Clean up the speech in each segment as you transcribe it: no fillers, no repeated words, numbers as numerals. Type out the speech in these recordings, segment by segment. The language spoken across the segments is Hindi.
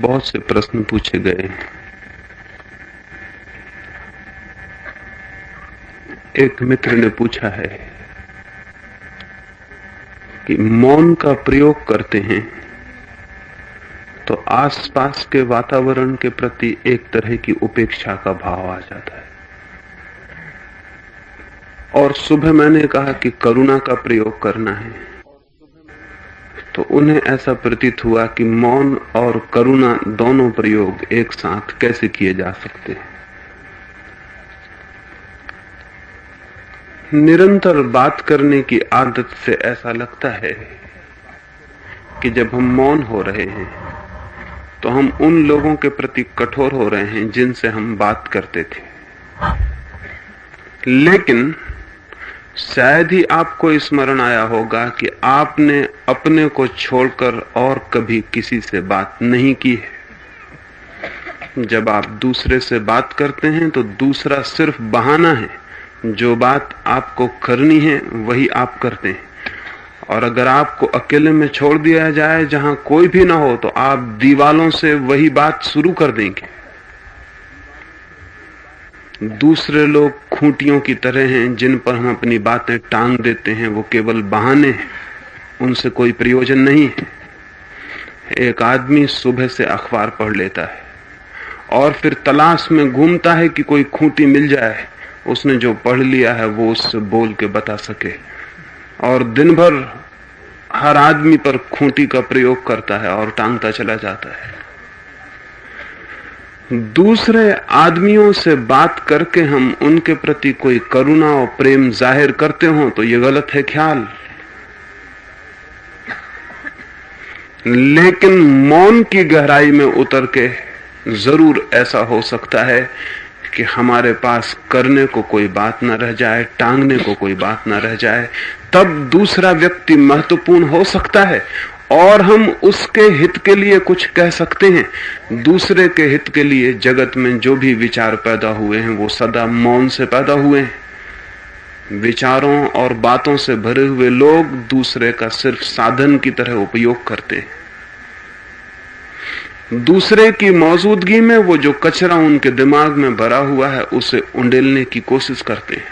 बहुत से प्रश्न पूछे गए। एक मित्र ने पूछा है कि मौन का प्रयोग करते हैं तो आसपास के वातावरण के प्रति एक तरह की उपेक्षा का भाव आ जाता है। और सुबह मैंने कहा कि करुणा का प्रयोग करना है, तो उन्हें ऐसा प्रतीत हुआ कि मौन और करुणा दोनों प्रयोग एक साथ कैसे किए जा सकते हैं। निरंतर बात करने की आदत से ऐसा लगता है कि जब हम मौन हो रहे हैं तो हम उन लोगों के प्रति कठोर हो रहे हैं जिनसे हम बात करते थे। लेकिन शायद ही आपको स्मरण आया होगा कि आपने अपने को छोड़कर और कभी किसी से बात नहीं की है। जब आप दूसरे से बात करते हैं तो दूसरा सिर्फ बहाना है। जो बात आपको करनी है वही आप करते हैं। और अगर आपको अकेले में छोड़ दिया जाए जहां कोई भी ना हो तो आप दीवालों से वही बात शुरू कर देंगे। दूसरे लोग खूंटियों की तरह हैं जिन पर हम अपनी बातें टांग देते हैं। वो केवल बहाने हैं, उनसे कोई प्रयोजन नहीं है। एक आदमी सुबह से अखबार पढ़ लेता है और फिर तलाश में घूमता है कि कोई खूंटी मिल जाए, उसने जो पढ़ लिया है वो उससे बोल के बता सके। और दिन भर हर आदमी पर खूंटी का प्रयोग करता है और टांगता चला जाता है। दूसरे आदमियों से बात करके हम उनके प्रति कोई करुणा और प्रेम जाहिर करते हो तो ये गलत है ख्याल। लेकिन मौन की गहराई में उतर के जरूर ऐसा हो सकता है कि हमारे पास करने को कोई बात न रह जाए, टांगने को कोई बात न रह जाए। तब दूसरा व्यक्ति महत्वपूर्ण हो सकता है और हम उसके हित के लिए कुछ कह सकते हैं। दूसरे के हित के लिए जगत में जो भी विचार पैदा हुए हैं वो सदा मौन से पैदा हुए हैं। विचारों और बातों से भरे हुए लोग दूसरे का सिर्फ साधन की तरह उपयोग करते हैं। दूसरे की मौजूदगी में वो जो कचरा उनके दिमाग में भरा हुआ है उसे उंडेलने की कोशिश करते हैं।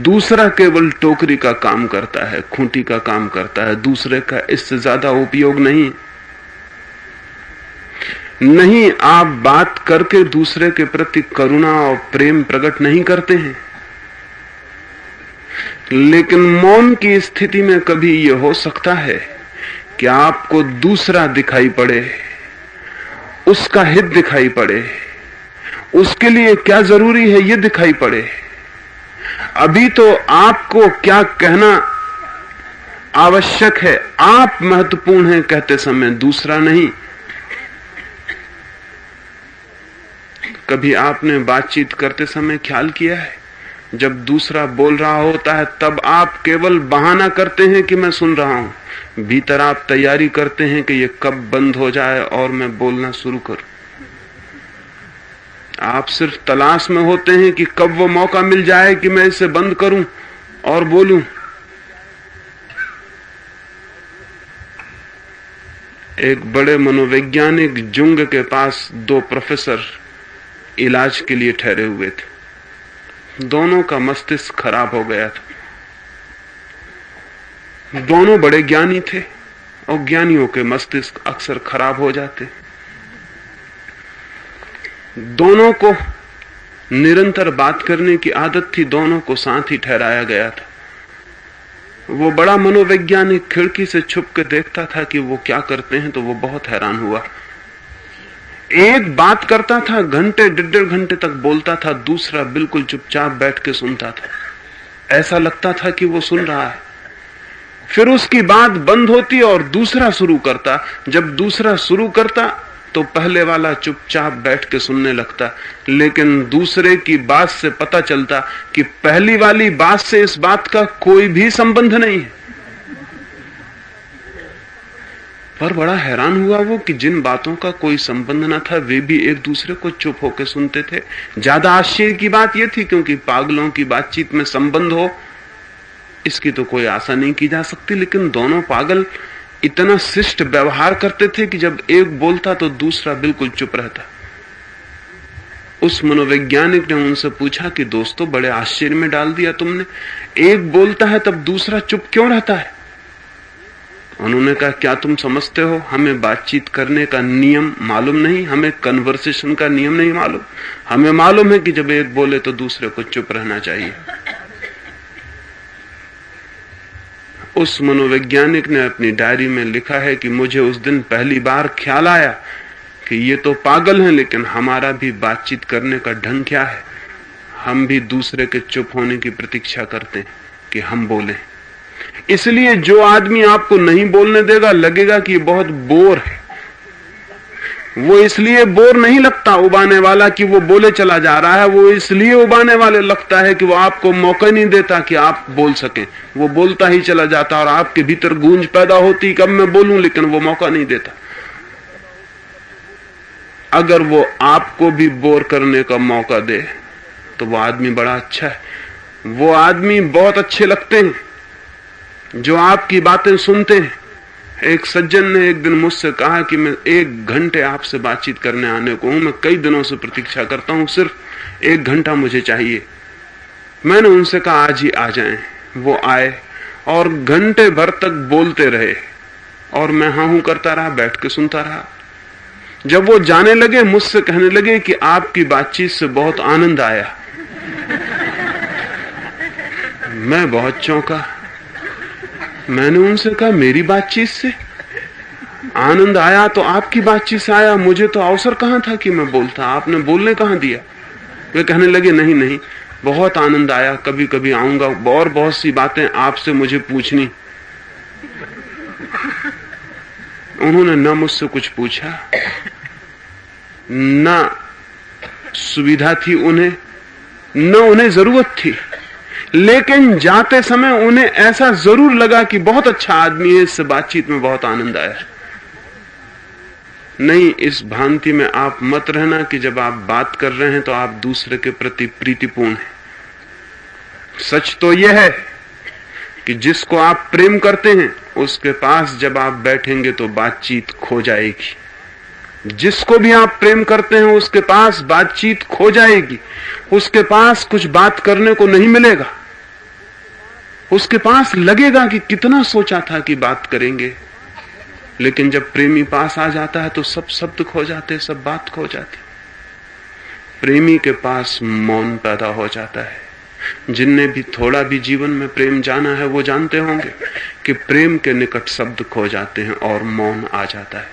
दूसरा केवल टोकरी का काम करता है, खूंटी का काम करता है। दूसरे का इससे ज्यादा उपयोग नहीं। आप बात करके दूसरे के प्रति करुणा और प्रेम प्रकट नहीं करते हैं। लेकिन मौन की स्थिति में कभी यह हो सकता है कि आपको दूसरा दिखाई पड़े, उसका हित दिखाई पड़े, उसके लिए क्या जरूरी है ये दिखाई पड़े। अभी तो आपको क्या कहना आवश्यक है, आप महत्वपूर्ण हैं कहते समय, दूसरा नहीं। कभी आपने बातचीत करते समय ख्याल किया है, जब दूसरा बोल रहा होता है तब आप केवल बहाना करते हैं कि मैं सुन रहा हूं। भीतर आप तैयारी करते हैं कि ये कब बंद हो जाए और मैं बोलना शुरू करूं। आप सिर्फ तलाश में होते हैं कि कब वो मौका मिल जाए कि मैं इसे बंद करूं और बोलूं। एक बड़े मनोवैज्ञानिक जुंग के पास दो प्रोफेसर इलाज के लिए ठहरे हुए थे। दोनों का मस्तिष्क खराब हो गया था। दोनों बड़े ज्ञानी थे और ज्ञानियों के मस्तिष्क अक्सर खराब हो जाते। दोनों को निरंतर बात करने की आदत थी, दोनों को साथ ही ठहराया गया था। वो बड़ा मनोवैज्ञानिक खिड़की से छुप के देखता था कि वो क्या करते हैं, तो वो बहुत हैरान हुआ। एक बात करता था, घंटे 1.5 घंटे तक बोलता था, दूसरा बिल्कुल चुपचाप बैठ के सुनता था। ऐसा लगता था कि वो सुन रहा है। फिर उसकी बात बंद होती और दूसरा शुरू करता। जब दूसरा शुरू करता तो पहले वाला चुपचाप बैठ के सुनने लगता। लेकिन दूसरे की बात से पता चलता कि पहली वाली बात से इस बात का कोई भी संबंध नहीं है। पर बड़ा हैरान हुआ वो कि जिन बातों का कोई संबंध न था वे भी एक दूसरे को चुप होकर सुनते थे। ज्यादा आश्चर्य की बात यह थी क्योंकि पागलों की बातचीत में संबंध हो इसकी तो कोई आशा नहीं की जा सकती, लेकिन दोनों पागल इतना शिष्ट व्यवहार करते थे कि जब एक बोलता तो दूसरा बिल्कुल चुप रहता। उस मनोवैज्ञानिक ने उनसे पूछा कि दोस्तों, बड़े आश्चर्य में डाल दिया तुमने, एक बोलता है तब दूसरा चुप क्यों रहता है? उन्होंने कहा, क्या तुम समझते हो, हमें बातचीत करने का नियम मालूम नहीं, हमें कन्वर्सेशन का नियम नहीं मालूम। हमें मालूम है कि जब एक बोले तो दूसरे को चुप रहना चाहिए। उस मनोवैज्ञानिक ने अपनी डायरी में लिखा है कि मुझे उस दिन पहली बार ख्याल आया कि ये तो पागल हैं, लेकिन हमारा भी बातचीत करने का ढंग क्या है। हम भी दूसरे के चुप होने की प्रतीक्षा करते हैं कि हम बोलें। इसलिए जो आदमी आपको नहीं बोलने देगा, लगेगा कि बहुत बोर है। वो इसलिए बोर नहीं लगता उबाने वाला कि वो बोले चला जा रहा है, वो इसलिए उबाने वाले लगता है कि वो आपको मौका नहीं देता कि आप बोल सकें। वो बोलता ही चला जाता और आपके भीतर गूंज पैदा होती कब मैं बोलूं, लेकिन वो मौका नहीं देता। अगर वो आपको भी बोर करने का मौका दे तो वो आदमी बड़ा अच्छा है। वो आदमी बहुत अच्छे लगते हैं जो आपकी बातें सुनते हैं। एक सज्जन ने एक दिन मुझसे कहा कि मैं 1 घंटे आपसे बातचीत करने आने को हूं, मैं कई दिनों से प्रतीक्षा करता हूं, सिर्फ 1 घंटा मुझे चाहिए। मैंने उनसे कहा आज ही आ जाएं। वो आए और घंटे भर तक बोलते रहे और मैं हाँ हूं करता रहा, बैठ के सुनता रहा। जब वो जाने लगे मुझसे कहने लगे कि आपकी बातचीत से बहुत आनंद आया। मैं बहुत चौंका। मैंने उनसे कहा, मेरी बातचीत से आनंद आया तो आपकी बातचीत से आया, मुझे तो अवसर कहां था कि मैं बोलता, आपने बोलने कहां दिया? वे कहने लगे, नहीं नहीं, बहुत आनंद आया, कभी कभी आऊंगा और बहुत सी बातें आपसे मुझे पूछनी। उन्होंने न मुझसे कुछ पूछा, न सुविधा थी उन्हें, न उन्हें जरूरत थी, लेकिन जाते समय उन्हें ऐसा जरूर लगा कि बहुत अच्छा आदमी है, इससे बातचीत में बहुत आनंद आया। नहीं, इस भ्रांति में आप मत रहना कि जब आप बात कर रहे हैं तो आप दूसरे के प्रति प्रीतिपूर्ण हैं। सच तो यह है कि जिसको आप प्रेम करते हैं उसके पास जब आप बैठेंगे तो बातचीत खो जाएगी। जिसको भी आप प्रेम करते हैं उसके पास बातचीत खो जाएगी। उसके पास कुछ बात करने को नहीं मिलेगा। उसके पास लगेगा कि कितना सोचा था कि बात करेंगे, लेकिन जब प्रेमी पास आ जाता है तो सब शब्द खो जाते, सब बात खो जाती। प्रेमी के पास मौन पैदा हो जाता है। जिनने भी थोड़ा भी जीवन में प्रेम जाना है वो जानते होंगे कि प्रेम के निकट शब्द खो जाते हैं और मौन आ जाता है।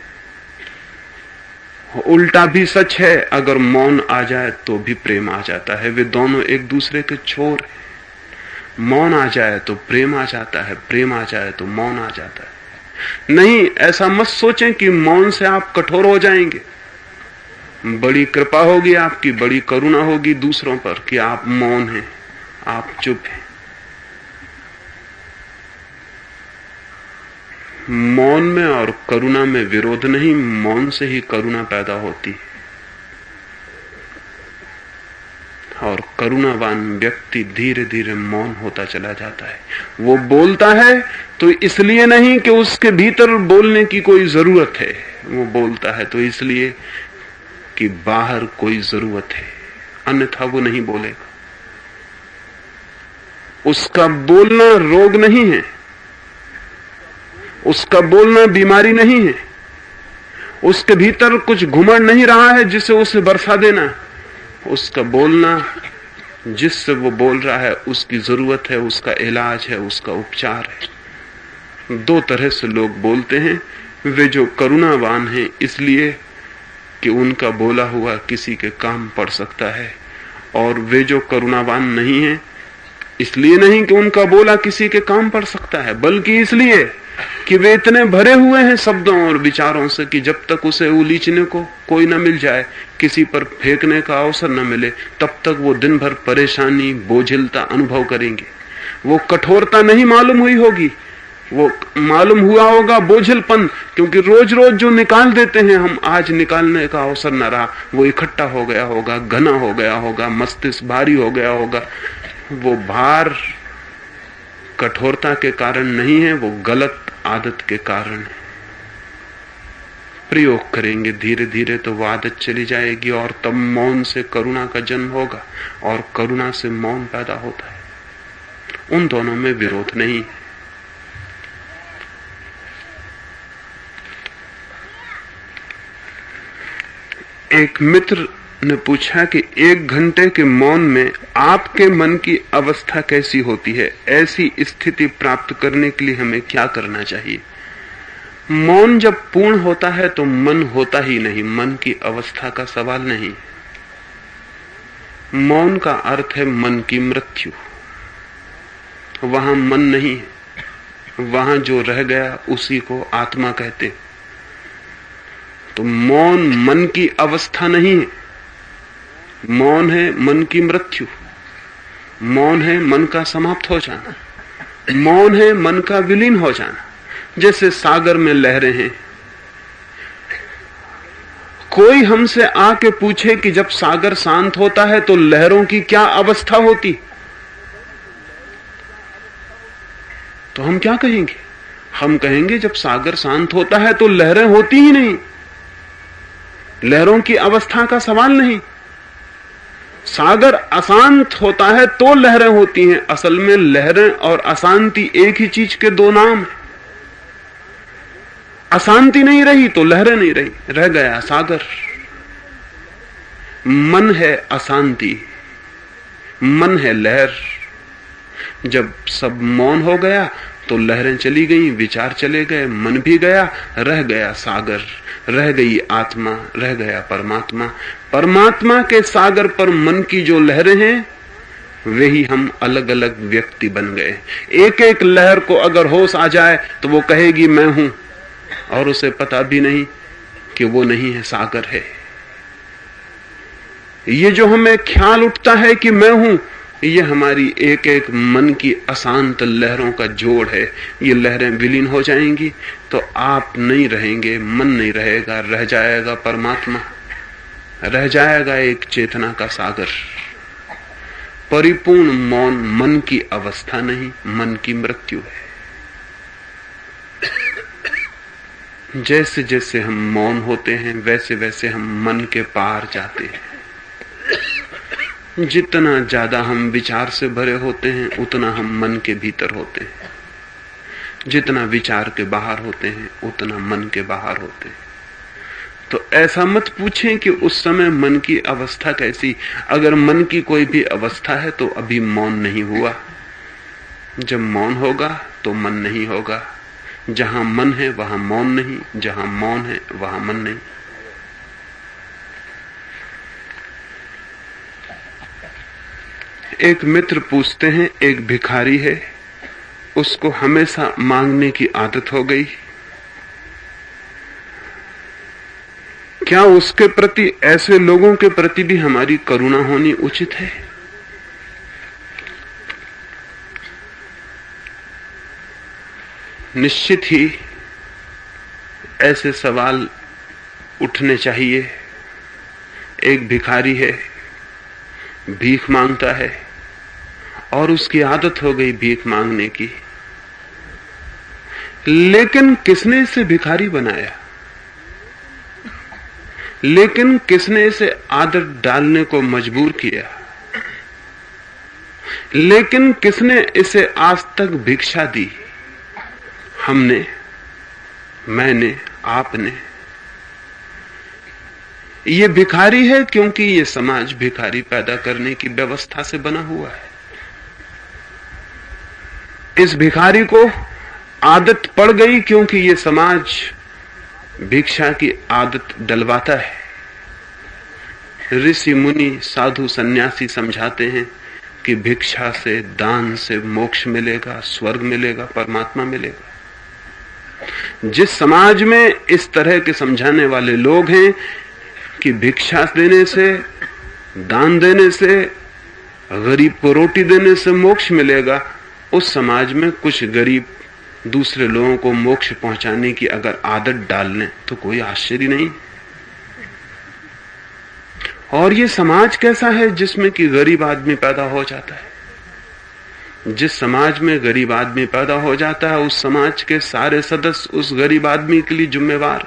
उल्टा भी सच है, अगर मौन आ जाए तो भी प्रेम आ जाता है। वे दोनों एक दूसरे के छोर हैं। मौन आ जाए तो प्रेम आ जाता है, प्रेम आ जाए तो मौन आ जाता है। नहीं, ऐसा मत सोचें कि मौन से आप कठोर हो जाएंगे। बड़ी कृपा होगी आपकी, बड़ी करुणा होगी दूसरों पर कि आप मौन हैं, आप चुप हैं। मौन में और करुणा में विरोध नहीं, मौन से ही करुणा पैदा होती है। और करुणावान व्यक्ति धीरे धीरे मौन होता चला जाता है। वो बोलता है तो इसलिए नहीं कि उसके भीतर बोलने की कोई जरूरत है, वो बोलता है तो इसलिए कि बाहर कोई जरूरत है, अन्यथा वो नहीं बोलेगा। उसका बोलना रोग नहीं है, उसका बोलना बीमारी नहीं है, उसके भीतर कुछ घुमड़ नहीं रहा है जिसे उसे बरसा देना। उसका बोलना, जिससे वो बोल रहा है, उसकी जरूरत है, उसका इलाज है, उसका उपचार है। 2 तरह से लोग बोलते हैं। वे जो करुणावान हैं इसलिए कि उनका बोला हुआ किसी के काम पड़ सकता है, और वे जो करुणावान नहीं हैं इसलिए नहीं कि उनका बोला किसी के काम पड़ सकता है, बल्कि इसलिए कि वे इतने भरे हुए हैं शब्दों और विचारों से कि जब तक उसे उलीचने को कोई न मिल जाए, किसी पर फेंकने का अवसर न मिले, तब तक वो दिन भर परेशानी, बोझिलता अनुभव करेंगे। वो कठोरता नहीं मालूम हुई होगी, वो मालूम हुआ होगा बोझिलपन, क्योंकि रोज रोज जो निकाल देते हैं हम, आज निकालने का अवसर न रहा, वो इकट्ठा हो गया होगा, घना हो गया होगा, मस्तिष्क भारी हो गया होगा। वो भार कठोरता के कारण नहीं है, वो गलत आदत के कारण है। प्रयोग करेंगे धीरे धीरे तो वो आदत चली जाएगी, और तब मौन से करुणा का जन्म होगा और करुणा से मौन पैदा होता है। उन दोनों में विरोध नहीं। एक मित्र ने पूछा कि 1 घंटे के मौन में आपके मन की अवस्था कैसी होती है? ऐसी स्थिति प्राप्त करने के लिए हमें क्या करना चाहिए? मौन जब पूर्ण होता है तो मन होता ही नहीं, मन की अवस्था का सवाल नहीं। मौन का अर्थ है मन की मृत्यु। वहां मन नहीं है, वहां जो रह गया उसी को आत्मा कहते हैं। तो मौन मन की अवस्था नहीं है, मौन है मन की मृत्यु। मौन है मन का समाप्त हो जाना, मौन है मन का विलीन हो जाना। जैसे सागर में लहरें हैं, कोई हमसे आके पूछे कि जब सागर शांत होता है तो लहरों की क्या अवस्था होती, तो हम क्या कहेंगे? हम कहेंगे जब सागर शांत होता है तो लहरें होती ही नहीं, लहरों की अवस्था का सवाल नहीं। सागर अशांत होता है तो लहरें होती हैं। असल में लहरें और अशांति एक ही चीज के दो नाम हैं। अशांति नहीं रही तो लहरें नहीं रही, रह गया सागर। मन है अशांति, मन है लहर। जब सब मौन हो गया तो लहरें चली गई, विचार चले गए, मन भी गया, रह गया सागर, रह गई आत्मा, रह गया परमात्मा। परमात्मा के सागर पर मन की जो लहरें हैं वे ही हम अलग अलग व्यक्ति बन गए। एक एक लहर को अगर होश आ जाए तो वो कहेगी मैं हूं, और उसे पता भी नहीं कि वो नहीं है, सागर है। ये जो हमें ख्याल उठता है कि मैं हूं, ये हमारी एक एक मन की अशांत लहरों का जोड़ है। ये लहरें विलीन हो जाएंगी तो आप नहीं रहेंगे, मन नहीं रहेगा, रह जाएगा परमात्मा, रह जाएगा एक चेतना का सागर। परिपूर्ण मौन मन की अवस्था नहीं, मन की मृत्यु है। जैसे जैसे हम मौन होते हैं वैसे वैसे हम मन के पार जाते हैं। जितना ज्यादा हम विचार से भरे होते हैं उतना हम मन के भीतर होते हैं, जितना विचार के बाहर होते हैं उतना मन के बाहर होते हैं। तो ऐसा मत पूछें कि उस समय मन की अवस्था कैसी। अगर मन की कोई भी अवस्था है तो अभी मौन नहीं हुआ। जब मौन होगा तो मन नहीं होगा। जहां मन है वहां मौन नहीं, जहां मौन है वहां मन नहीं। एक मित्र पूछते हैं, एक भिखारी है, उसको हमेशा मांगने की आदत हो गई, क्या उसके प्रति, ऐसे लोगों के प्रति भी हमारी करुणा होनी उचित है? निश्चित ही ऐसे सवाल उठने चाहिए। एक भिखारी है, भीख मांगता है और उसकी आदत हो गई भीख मांगने की, लेकिन किसने इसे भिखारी बनाया? लेकिन किसने इसे आदत डालने को मजबूर किया? लेकिन किसने इसे आज तक भिक्षा दी? हमने, मैंने, आपने। ये भिखारी है क्योंकि ये समाज भिखारी पैदा करने की व्यवस्था से बना हुआ है। इस भिखारी को आदत पड़ गई क्योंकि ये समाज भिक्षा की आदत डलवाता है। ऋषि मुनि साधु सन्यासी समझाते हैं कि भिक्षा से, दान से मोक्ष मिलेगा, स्वर्ग मिलेगा, परमात्मा मिलेगा। जिस समाज में इस तरह के समझाने वाले लोग हैं कि भिक्षा देने से, दान देने से, गरीब को रोटी देने से मोक्ष मिलेगा, उस समाज में कुछ गरीब दूसरे लोगों को मोक्ष पहुंचाने की अगर आदत डाल लें तो कोई आश्चर्य नहीं। और ये समाज कैसा है जिसमें कि गरीब आदमी पैदा हो जाता है? जिस समाज में गरीब आदमी पैदा हो जाता है उस समाज के सारे सदस्य उस गरीब आदमी के लिए जिम्मेवार।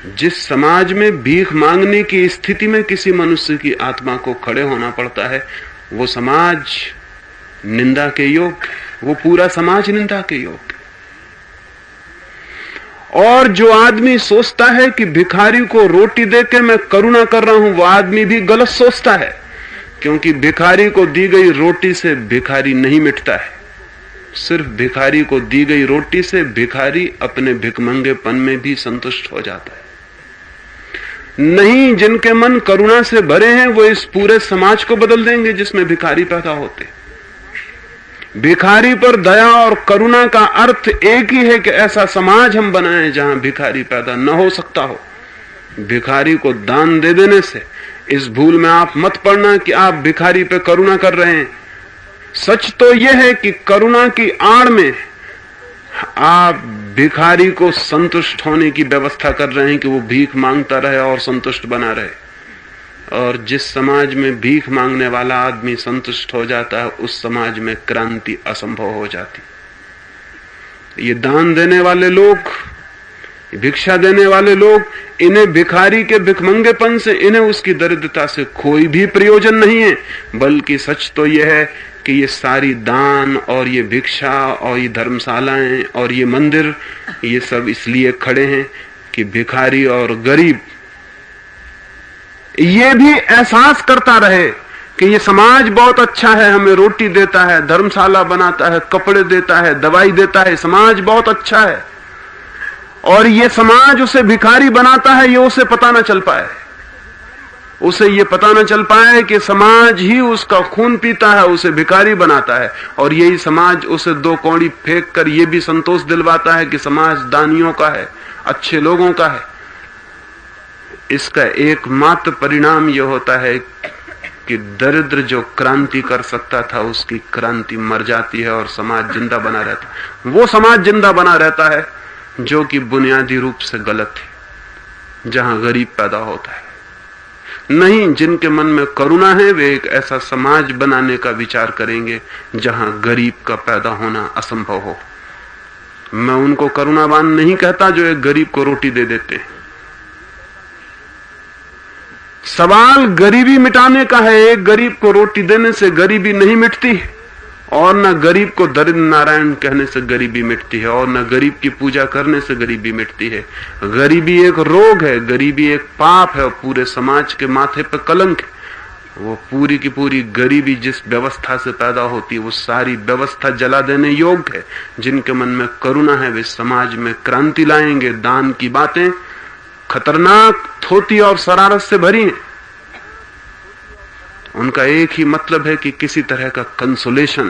जिस समाज में भीख मांगने की स्थिति में किसी मनुष्य की आत्मा को खड़े होना पड़ता है, वो समाज निंदा के योग्य, वो पूरा समाज निंदा के योग्य। और जो आदमी सोचता है कि भिखारी को रोटी देके मैं करुणा कर रहा हूं, वो आदमी भी गलत सोचता है, क्योंकि भिखारी को दी गई रोटी से भिखारी नहीं मिटता है। सिर्फ भिखारी को दी गई रोटी से भिखारी अपने भिखमंगेपन में भी संतुष्ट हो जाता है। नहीं, जिनके मन करुणा से भरे हैं वो इस पूरे समाज को बदल देंगे जिसमें भिखारी पैदा होते। भिखारी पर दया और करुणा का अर्थ एक ही है कि ऐसा समाज हम बनाएं जहां भिखारी पैदा न हो सकता हो। भिखारी को दान दे देने से इस भूल में आप मत पड़ना कि आप भिखारी पे करुणा कर रहे हैं। सच तो यह है कि करुणा की आड़ में आप भिखारी को संतुष्ट होने की व्यवस्था कर रहे हैं कि वो भीख मांगता रहे और संतुष्ट बना रहे। और जिस समाज में भीख मांगने वाला आदमी संतुष्ट हो जाता है, उस समाज में क्रांति असंभव हो जाती। ये दान देने वाले लोग, भिक्षा देने वाले लोग, इन्हें भिखारी के भिखमंगेपन से, इन्हें उसकी दरिद्रता से कोई भी प्रयोजन नहीं है। बल्कि सच तो यह है कि ये सारी दान और ये भिक्षा और ये धर्मशालाएं और ये मंदिर, ये सब इसलिए खड़े हैं कि भिखारी और गरीब ये भी एहसास करता रहे कि ये समाज बहुत अच्छा है, हमें रोटी देता है, धर्मशाला बनाता है, कपड़े देता है, दवाई देता है, समाज बहुत अच्छा है। और ये समाज उसे भिखारी बनाता है, ये उसे पता ना चल पाए। उसे ये पता ना चल पाए कि समाज ही उसका खून पीता है, उसे भिखारी बनाता है। और यही समाज उसे दो कौड़ी फेंक कर ये भी संतोष दिलवाता है कि समाज दानियों का है, अच्छे लोगों का है। इसका एकमात्र परिणाम यह होता है कि दरिद्र जो क्रांति कर सकता था, उसकी क्रांति मर जाती है और समाज जिंदा बना रहता है। वो समाज जिंदा बना रहता है जो कि बुनियादी रूप से गलत है, जहां गरीब पैदा होता है। नहीं, जिनके मन में करुणा है वे एक ऐसा समाज बनाने का विचार करेंगे जहां गरीब का पैदा होना असंभव हो। मैं उनको करुणावान नहीं कहता जो एक गरीब को रोटी दे देते हैं। सवाल गरीबी मिटाने का है। एक गरीब को रोटी देने से गरीबी नहीं मिटती, और न गरीब को दरिद्र नारायण कहने से गरीबी मिटती है, और न गरीब की पूजा करने से गरीबी मिटती है। गरीबी एक रोग है, गरीबी एक पाप है, और पूरे समाज के माथे पर कलंक है। वो पूरी की पूरी गरीबी जिस व्यवस्था से पैदा होती है, वो सारी व्यवस्था जला देने योग्य है। जिनके मन में करुणा है वे समाज में क्रांति लाएंगे। दान की बातें खतरनाक, थोती और शरारत से भरी हैं। उनका एक ही मतलब है कि किसी तरह का कंसोलेशन,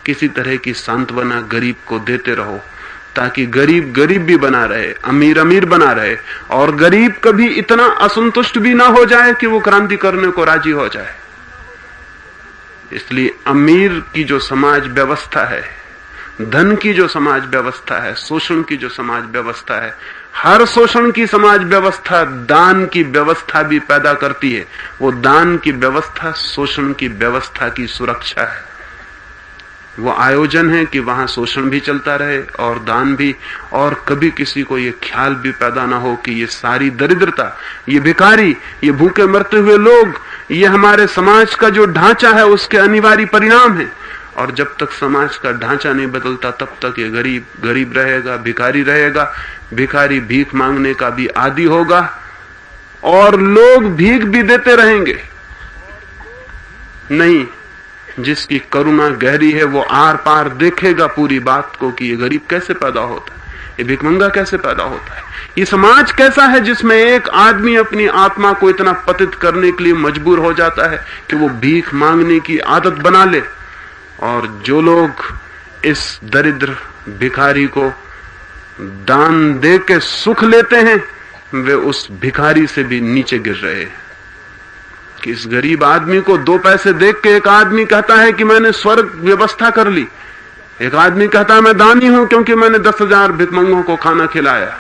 किसी तरह की सांत्वना गरीब को देते रहो, ताकि गरीब गरीब भी बना रहे, अमीर अमीर बना रहे, और गरीब कभी इतना असंतुष्ट भी ना हो जाए कि वो क्रांति करने को राजी हो जाए। इसलिए अमीर की जो समाज व्यवस्था है, धन की जो समाज व्यवस्था है, शोषण की जो समाज व्यवस्था है, हर शोषण की समाज व्यवस्था दान की व्यवस्था भी पैदा करती है। वो दान की व्यवस्था शोषण की व्यवस्था की सुरक्षा है। वो आयोजन है कि वहां शोषण भी चलता रहे और दान भी, और कभी किसी को ये ख्याल भी पैदा ना हो कि ये सारी दरिद्रता, ये भिखारी, ये भूखे मरते हुए लोग, ये हमारे समाज का जो ढांचा है उसके अनिवार्य परिणाम है। और जब तक समाज का ढांचा नहीं बदलता तब तक ये गरीब गरीब रहेगा, भिखारी रहेगा। भिखारी भीख मांगने का भी आदी होगा और लोग भीख भी देते रहेंगे। नहीं, जिसकी करुणा गहरी है वो आर पार देखेगा पूरी बात को कि ये गरीब कैसे पैदा होता है, ये भिखमंगा कैसे पैदा होता है, ये समाज कैसा है जिसमें एक आदमी अपनी आत्मा को इतना पतित करने के लिए मजबूर हो जाता है कि वो भीख मांगने की आदत बना ले। और जो लोग इस दरिद्र भिखारी को दान दे के सुख लेते हैं, वे उस भिखारी से भी नीचे गिर रहे हैं। कि इस गरीब आदमी को 2 पैसे देख के एक आदमी कहता है कि मैंने स्वर्ग व्यवस्था कर ली, एक आदमी कहता है मैं दानी हूं क्योंकि मैंने 10,000 भिखमंगों को खाना खिलाया।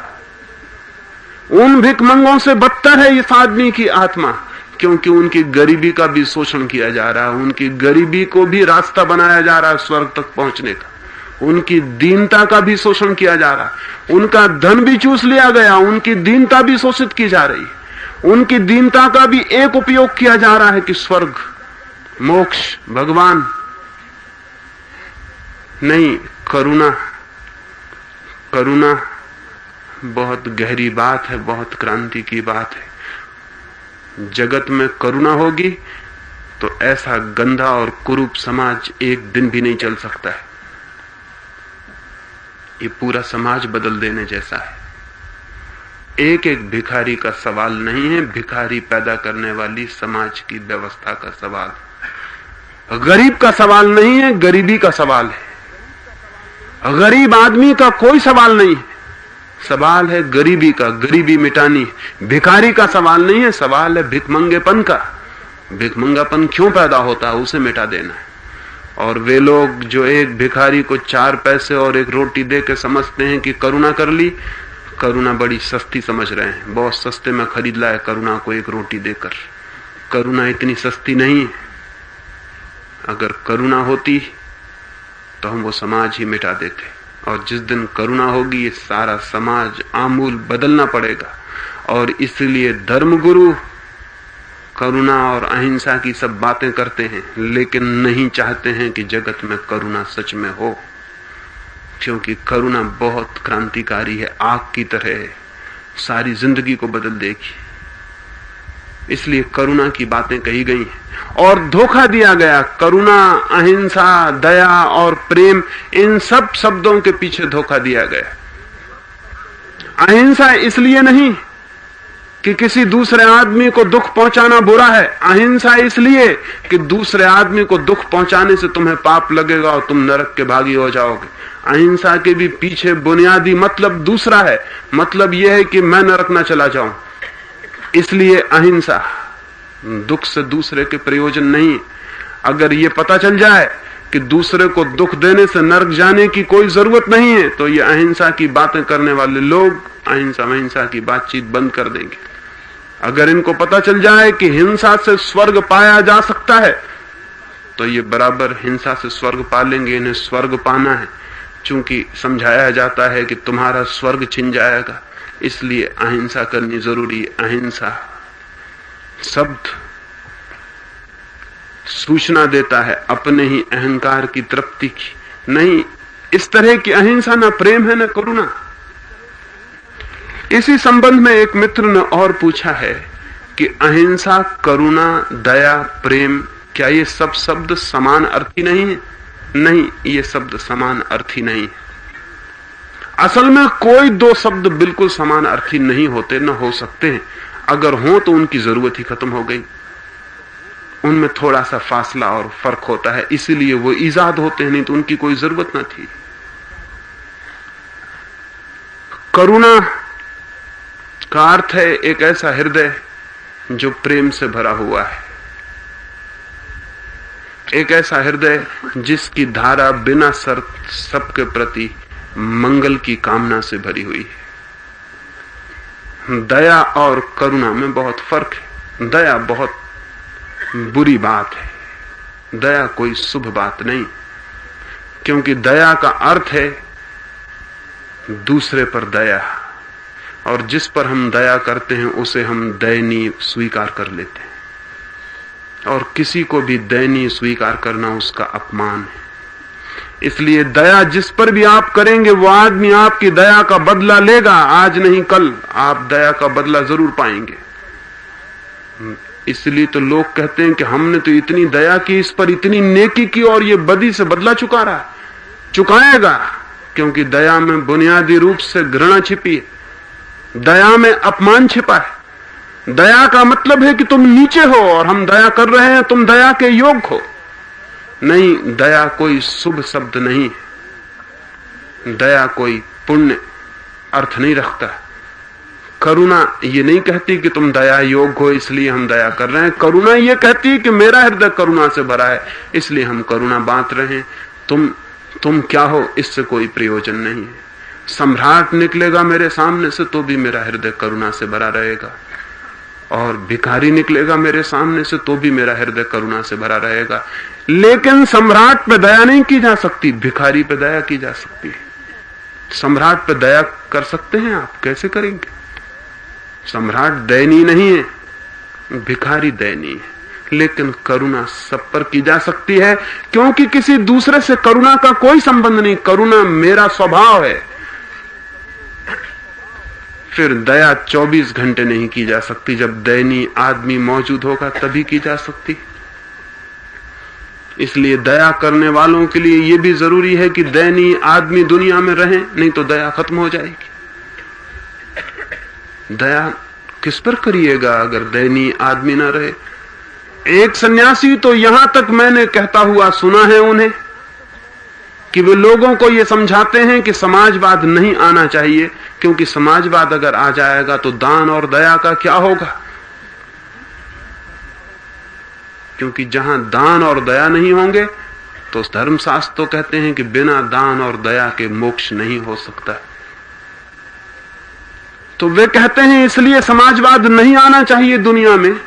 उन भिखमंगों से बदतर है इस आदमी की आत्मा, क्योंकि उनकी गरीबी का भी शोषण किया जा रहा है, उनकी गरीबी को भी रास्ता बनाया जा रहा है स्वर्ग तक पहुंचने का। उनकी दीनता का भी शोषण किया जा रहा, उनका धन भी चूस लिया गया, उनकी दीनता भी शोषित की जा रही, उनकी दीनता का भी एक उपयोग किया जा रहा है कि स्वर्ग, मोक्ष, भगवान। नहीं, करुणा, करुणा बहुत गहरी बात है, बहुत क्रांति की बात है। जगत में करुणा होगी तो ऐसा गंदा और कुरूप समाज एक दिन भी नहीं चल सकता है। ये पूरा समाज बदल देने जैसा है। एक एक भिखारी का सवाल नहीं है, भिखारी पैदा करने वाली समाज की व्यवस्था का सवाल है। गरीब का सवाल नहीं है, गरीबी का सवाल है। गरीब आदमी का कोई सवाल नहीं है, सवाल है गरीबी का, गरीबी मिटानी। भिखारी का सवाल नहीं है, सवाल है भिखमंगेपन का। भिखमंगापन क्यों पैदा होता है, उसे मिटा देना है। और वे लोग जो एक भिखारी को 4 पैसे और एक रोटी दे के समझते हैं कि करुणा कर ली, करुणा बड़ी सस्ती समझ रहे हैं। बहुत सस्ते में खरीद लाए करुणा को एक रोटी देकर। करुणा इतनी सस्ती नहीं है। अगर करुणा होती तो हम वो समाज ही मिटा देते। और जिस दिन करुणा होगी, ये सारा समाज आमूल बदलना पड़ेगा। और इसलिए धर्मगुरु करुणा और अहिंसा की सब बातें करते हैं, लेकिन नहीं चाहते हैं कि जगत में करुणा सच में हो, क्योंकि करुणा बहुत क्रांतिकारी है, आग की तरह है, सारी जिंदगी को बदल देगी। इसलिए करुणा की बातें कही गई हैं और धोखा दिया गया। करुणा, अहिंसा, दया और प्रेम, इन सब शब्दों के पीछे धोखा दिया गया। अहिंसा इसलिए नहीं कि किसी दूसरे आदमी को दुख पहुंचाना बुरा है, अहिंसा इसलिए कि दूसरे आदमी को दुख पहुंचाने से तुम्हें पाप लगेगा और तुम नरक के भागी हो जाओगे। अहिंसा के भी पीछे बुनियादी मतलब दूसरा है, मतलब यह है कि मैं नरक ना चला जाऊं। इसलिए अहिंसा, दुख से दूसरे के प्रयोजन नहीं। अगर ये पता चल जाए कि दूसरे को दुख देने से नरक जाने की कोई जरूरत नहीं है, तो ये अहिंसा की बातें करने वाले लोग अहिंसा की बातचीत बंद कर देंगे। अगर इनको पता चल जाए कि हिंसा से स्वर्ग पाया जा सकता है, तो ये बराबर हिंसा से स्वर्ग पा लेंगे। इन्हें स्वर्ग पाना है, चूंकि समझाया जाता है कि तुम्हारा स्वर्ग छिन जाएगा, इसलिए अहिंसा करनी जरूरी है। अहिंसा शब्द सूचना देता है अपने ही अहंकार की तृप्ति की। नहीं, इस तरह की अहिंसा ना प्रेम है ना करुणा। इसी संबंध में एक मित्र ने और पूछा है कि अहिंसा, करुणा, दया, प्रेम, क्या ये सब शब्द समान अर्थी नहीं है? नहीं, ये शब्द समान अर्थी नहीं है। असल में कोई 2 शब्द बिल्कुल समान अर्थी नहीं होते, न हो सकते हैं। अगर हो तो उनकी जरूरत ही खत्म हो गई। उनमें थोड़ा सा फासला और फर्क होता है, इसीलिए वो ईजाद होते हैं, नहीं तो उनकी कोई जरूरत न थी। करुणा का अर्थ है एक ऐसा हृदय जो प्रेम से भरा हुआ है, एक ऐसा हृदय जिसकी धारा बिना शर्त सबके प्रति मंगल की कामना से भरी हुई है। दया और करुणा में बहुत फर्क है। दया बहुत बुरी बात है, दया कोई शुभ बात नहीं, क्योंकि दया का अर्थ है दूसरे पर दया, और जिस पर हम दया करते हैं उसे हम दयनीय स्वीकार कर लेते हैं, और किसी को भी दयनीय स्वीकार करना उसका अपमान है। इसलिए दया जिस पर भी आप करेंगे वो आदमी आपकी दया का बदला लेगा, आज नहीं कल आप दया का बदला जरूर पाएंगे। इसलिए तो लोग कहते हैं कि हमने तो इतनी दया की, इस पर इतनी नेकी की और ये बदी से बदला चुका रहा है, चुकाएगा, क्योंकि दया में बुनियादी रूप से घृणा छिपी है, दया में अपमान छिपा है। दया का मतलब है कि तुम नीचे हो और हम दया कर रहे हैं, तुम दया के योग्य हो। नहीं, दया कोई शुभ शब्द नहीं है, दया कोई पुण्य अर्थ नहीं रखता। करुणा ये नहीं कहती कि तुम दया योग्य हो इसलिए हम दया कर रहे हैं। करुणा ये कहती है कि मेरा हृदय करुणा से भरा है इसलिए हम करुणा बांट रहे हैं। तुम क्या हो इससे कोई प्रयोजन नहीं है। सम्राट निकलेगा मेरे सामने से तो भी मेरा हृदय करुणा से भरा रहेगा, और भिखारी निकलेगा मेरे सामने से तो भी मेरा हृदय करुणा से भरा रहेगा। लेकिन सम्राट पे दया नहीं की जा सकती, भिखारी पे दया की जा सकती है। सम्राट पे दया कर सकते हैं आप? कैसे करेंगे? सम्राट दयनीय नहीं है, भिखारी दयनीय है। लेकिन करुणा सब पर की जा सकती है, क्योंकि किसी दूसरे से करुणा का कोई संबंध नहीं। करुणा मेरा स्वभाव है। फिर दया 24 घंटे नहीं की जा सकती, जब दयनीय आदमी मौजूद होगा तभी की जा सकती। इसलिए दया करने वालों के लिए यह भी जरूरी है कि दयनीय आदमी दुनिया में रहे, नहीं तो दया खत्म हो जाएगी। दया किस पर करिएगा अगर दयनीय आदमी ना रहे? एक सन्यासी तो यहां तक मैंने कहता हुआ सुना है उन्हें कि वे लोगों को यह समझाते हैं कि समाजवाद नहीं आना चाहिए, क्योंकि समाजवाद अगर आ जाएगा तो दान और दया का क्या होगा। क्योंकि जहां दान और दया नहीं होंगे तो धर्मशास्त्र तो कहते हैं कि बिना दान और दया के मोक्ष नहीं हो सकता। तो वे कहते हैं इसलिए समाजवाद नहीं आना चाहिए दुनिया में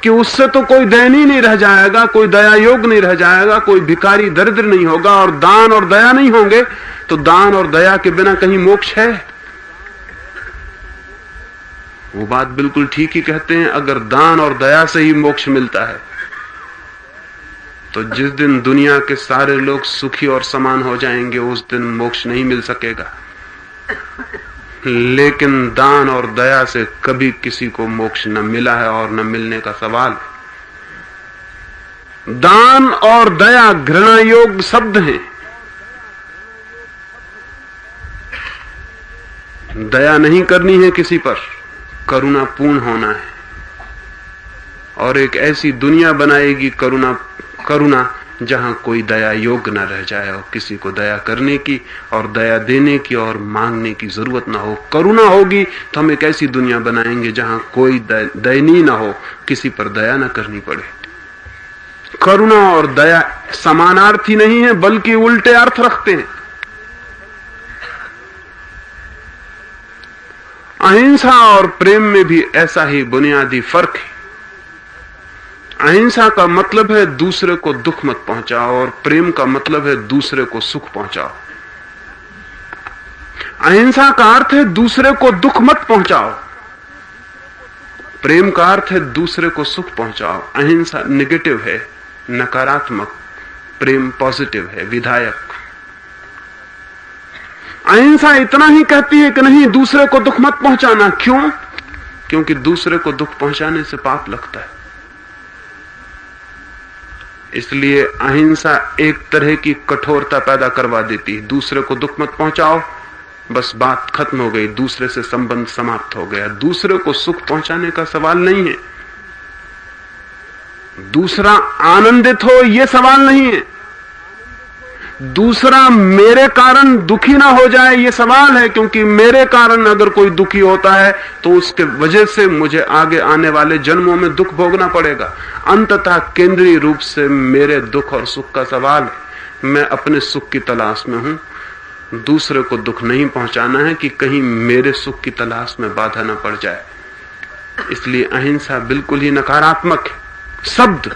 कि उससे तो कोई दयनीय नहीं रह जाएगा, कोई दया योग नहीं रह जाएगा, कोई भिखारी दरिद्र नहीं होगा, और दान और दया नहीं होंगे तो दान और दया के बिना कहीं मोक्ष है? वो बात बिल्कुल ठीक ही कहते हैं। अगर दान और दया से ही मोक्ष मिलता है तो जिस दिन दुनिया के सारे लोग सुखी और समान हो जाएंगे उस दिन मोक्ष नहीं मिल सकेगा। लेकिन दान और दया से कभी किसी को मोक्ष न मिला है और न मिलने का सवाल है। दान और दया घृणा योग शब्द हैं। दया नहीं करनी है किसी पर, करुणा पूर्ण होना है। और एक ऐसी दुनिया बनाएगी करुणा जहां कोई दया योग्य न रह जाए और किसी को दया करने की और दया देने की और मांगने की जरूरत ना हो। करुणा होगी तो हम एक ऐसी दुनिया बनाएंगे जहां कोई दयनीय ना हो, किसी पर दया ना करनी पड़े। करुणा और दया समानार्थी नहीं है, बल्कि उल्टे अर्थ रखते हैं। अहिंसा और प्रेम में भी ऐसा ही बुनियादी फर्क है। अहिंसा का मतलब है दूसरे को दुख मत पहुंचाओ और प्रेम का मतलब है दूसरे को सुख पहुंचाओ। अहिंसा का अर्थ है दूसरे को दुख मत पहुंचाओ, प्रेम का अर्थ है दूसरे को सुख पहुंचाओ। अहिंसा नेगेटिव है, नकारात्मक, प्रेम पॉजिटिव है, विधायक। अहिंसा इतना ही कहती है कि नहीं, दूसरे को दुख मत पहुंचाना। क्यों? क्योंकि दूसरे को दुख पहुंचाने से पाप लगता है। इसलिए अहिंसा एक तरह की कठोरता पैदा करवा देती है। दूसरे को दुख मत पहुंचाओ, बस बात खत्म हो गई, दूसरे से संबंध समाप्त हो गया। दूसरे को सुख पहुंचाने का सवाल नहीं है, दूसरा आनंदित हो यह सवाल नहीं है, दूसरा मेरे कारण दुखी ना हो जाए यह सवाल है। क्योंकि मेरे कारण अगर कोई दुखी होता है तो उसके वजह से मुझे आगे आने वाले जन्मों में दुख भोगना पड़ेगा। अंततः केंद्रीय रूप से मेरे दुख और सुख का सवाल है। मैं अपने सुख की तलाश में हूं, दूसरे को दुख नहीं पहुंचाना है कि कहीं मेरे सुख की तलाश में बाधा न पड़ जाए। इसलिए अहिंसा बिल्कुल ही नकारात्मक है शब्द।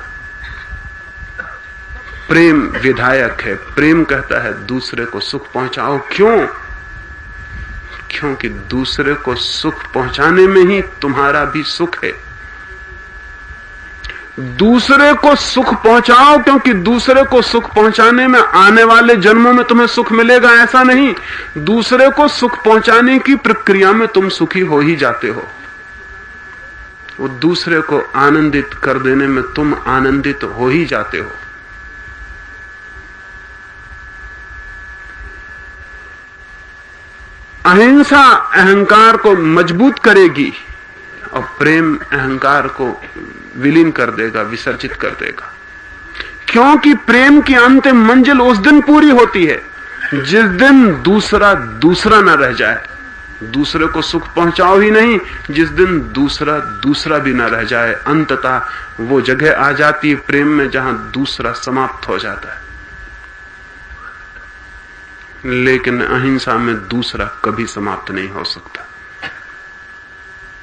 प्रेम विधायक है। प्रेम कहता है दूसरे को सुख पहुंचाओ। क्यों? क्योंकि दूसरे को सुख पहुंचाने में ही तुम्हारा भी सुख है। दूसरे को सुख पहुंचाओ, क्योंकि दूसरे को सुख पहुंचाने में आने वाले जन्मों में तुम्हें सुख मिलेगा, ऐसा नहीं। दूसरे को सुख पहुंचाने की प्रक्रिया में तुम सुखी हो ही जाते हो। वो दूसरे को आनंदित कर देने में तुम आनंदित हो ही जाते हो। अहिंसा अहंकार को मजबूत करेगी और प्रेम अहंकार को विलीन कर देगा, विसर्जित कर देगा। क्योंकि प्रेम की अंतिम मंजिल उस दिन पूरी होती है जिस दिन दूसरा न रह जाए। दूसरे को सुख पहुंचाओ ही नहीं, जिस दिन दूसरा भी न रह जाए। अंततः वो जगह आ जाती है प्रेम में जहां दूसरा समाप्त हो जाता है। लेकिन अहिंसा में दूसरा कभी समाप्त नहीं हो सकता।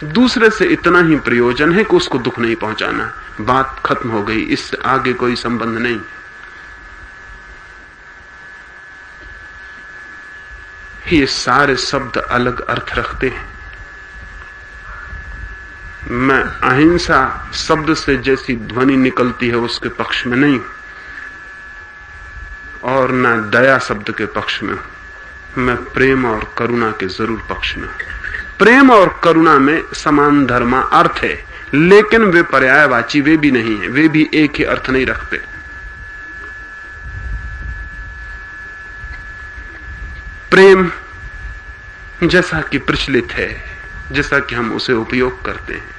दूसरे से इतना ही प्रयोजन है कि उसको दुख नहीं पहुंचाना, बात खत्म हो गई, इससे आगे कोई संबंध नहीं। ये सारे शब्द अलग अर्थ रखते हैं। मैं अहिंसा शब्द से जैसी ध्वनि निकलती है उसके पक्ष में नहीं, और न दया शब्द के पक्ष में हूं। मैं प्रेम और करुणा के जरूर पक्ष में हूं। प्रेम और करुणा में समान धर्मा अर्थ है, लेकिन वे पर्यायवाची वे भी नहीं है, वे भी एक ही अर्थ नहीं रखते। प्रेम जैसा कि प्रचलित है, जैसा कि हम उसे उपयोग करते हैं,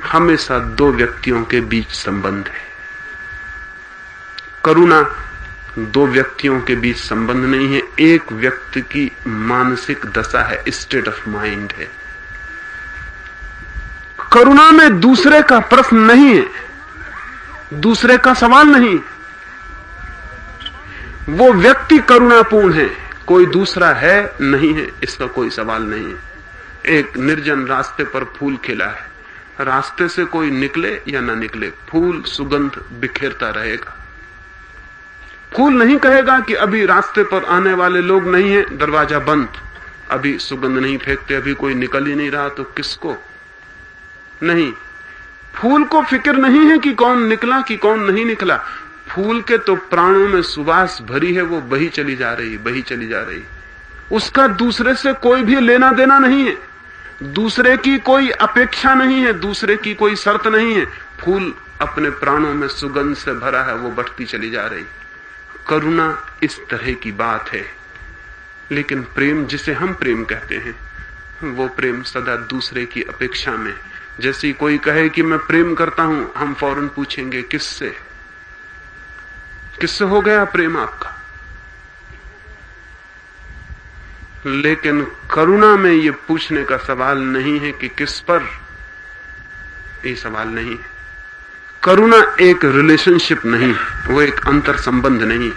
हमेशा दो व्यक्तियों के बीच संबंध है। करुणा दो व्यक्तियों के बीच संबंध नहीं है, एक व्यक्ति की मानसिक दशा है, स्टेट ऑफ माइंड है। करुणा में दूसरे का प्रश्न नहीं है, दूसरे का सवाल नहीं। वो व्यक्ति करुणापूर्ण है, कोई दूसरा है नहीं है, इसका कोई सवाल नहीं है। एक निर्जन रास्ते पर फूल खिला है, रास्ते से कोई निकले या ना निकले, फूल सुगंध बिखेरता रहेगा। फूल नहीं कहेगा कि अभी रास्ते पर आने वाले लोग नहीं है, दरवाजा बंद, अभी सुगंध नहीं फेंकते, अभी कोई निकल ही नहीं रहा, तो किसको नहीं। फूल को फिक्र नहीं है कि कौन निकला कि कौन नहीं निकला। फूल के तो प्राणों में सुवास भरी है, वो बही चली जा रही, बही चली जा रही। उसका दूसरे से कोई भी लेना देना नहीं है, दूसरे की कोई अपेक्षा नहीं है, दूसरे की कोई शर्त नहीं है। फूल अपने प्राणों में सुगंध से भरा है, वो बढ़ती चली जा रही। करुणा इस तरह की बात है। लेकिन प्रेम जिसे हम प्रेम कहते हैं, वो प्रेम सदा दूसरे की अपेक्षा में। जैसे कोई कहे कि मैं प्रेम करता हूं, हम फौरन पूछेंगे किससे, किससे हो गया प्रेम आपका। लेकिन करुणा में ये पूछने का सवाल नहीं है कि किस पर, ये सवाल नहीं है। करुणा एक रिलेशनशिप नहीं, वो एक अंतर संबंध नहीं।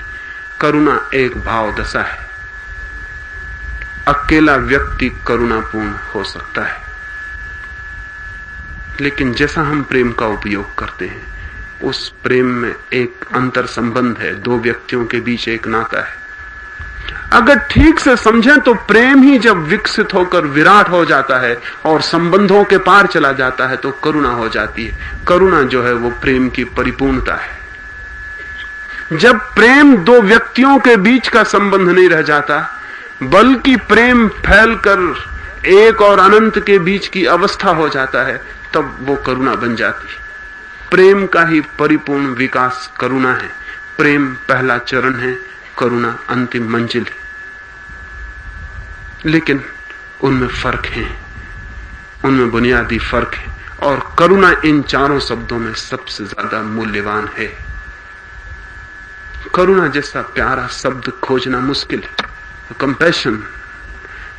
करुणा एक भाव दशा है। अकेला व्यक्ति करुणापूर्ण हो सकता है, लेकिन जैसा हम प्रेम का उपयोग करते हैं, उस प्रेम में एक अंतर संबंध है, दो व्यक्तियों के बीच एक नाता है। अगर ठीक से समझें तो प्रेम ही जब विकसित होकर विराट हो जाता है और संबंधों के पार चला जाता है, तो करुणा हो जाती है। करुणा जो है वो प्रेम की परिपूर्णता है। जब प्रेम दो व्यक्तियों के बीच का संबंध नहीं रह जाता, बल्कि प्रेम फैलकर एक और अनंत के बीच की अवस्था हो जाता है, तब वो करुणा बन जाती है। प्रेम का ही परिपूर्ण विकास करुणा है। प्रेम पहला चरण है, करुणा अंतिम मंजिल है। लेकिन उनमें फर्क है, उनमें बुनियादी फर्क है, और करुणा इन चारों शब्दों में सबसे ज्यादा मूल्यवान है। करुणा जैसा प्यारा शब्द खोजना मुश्किल है। कंपैशन,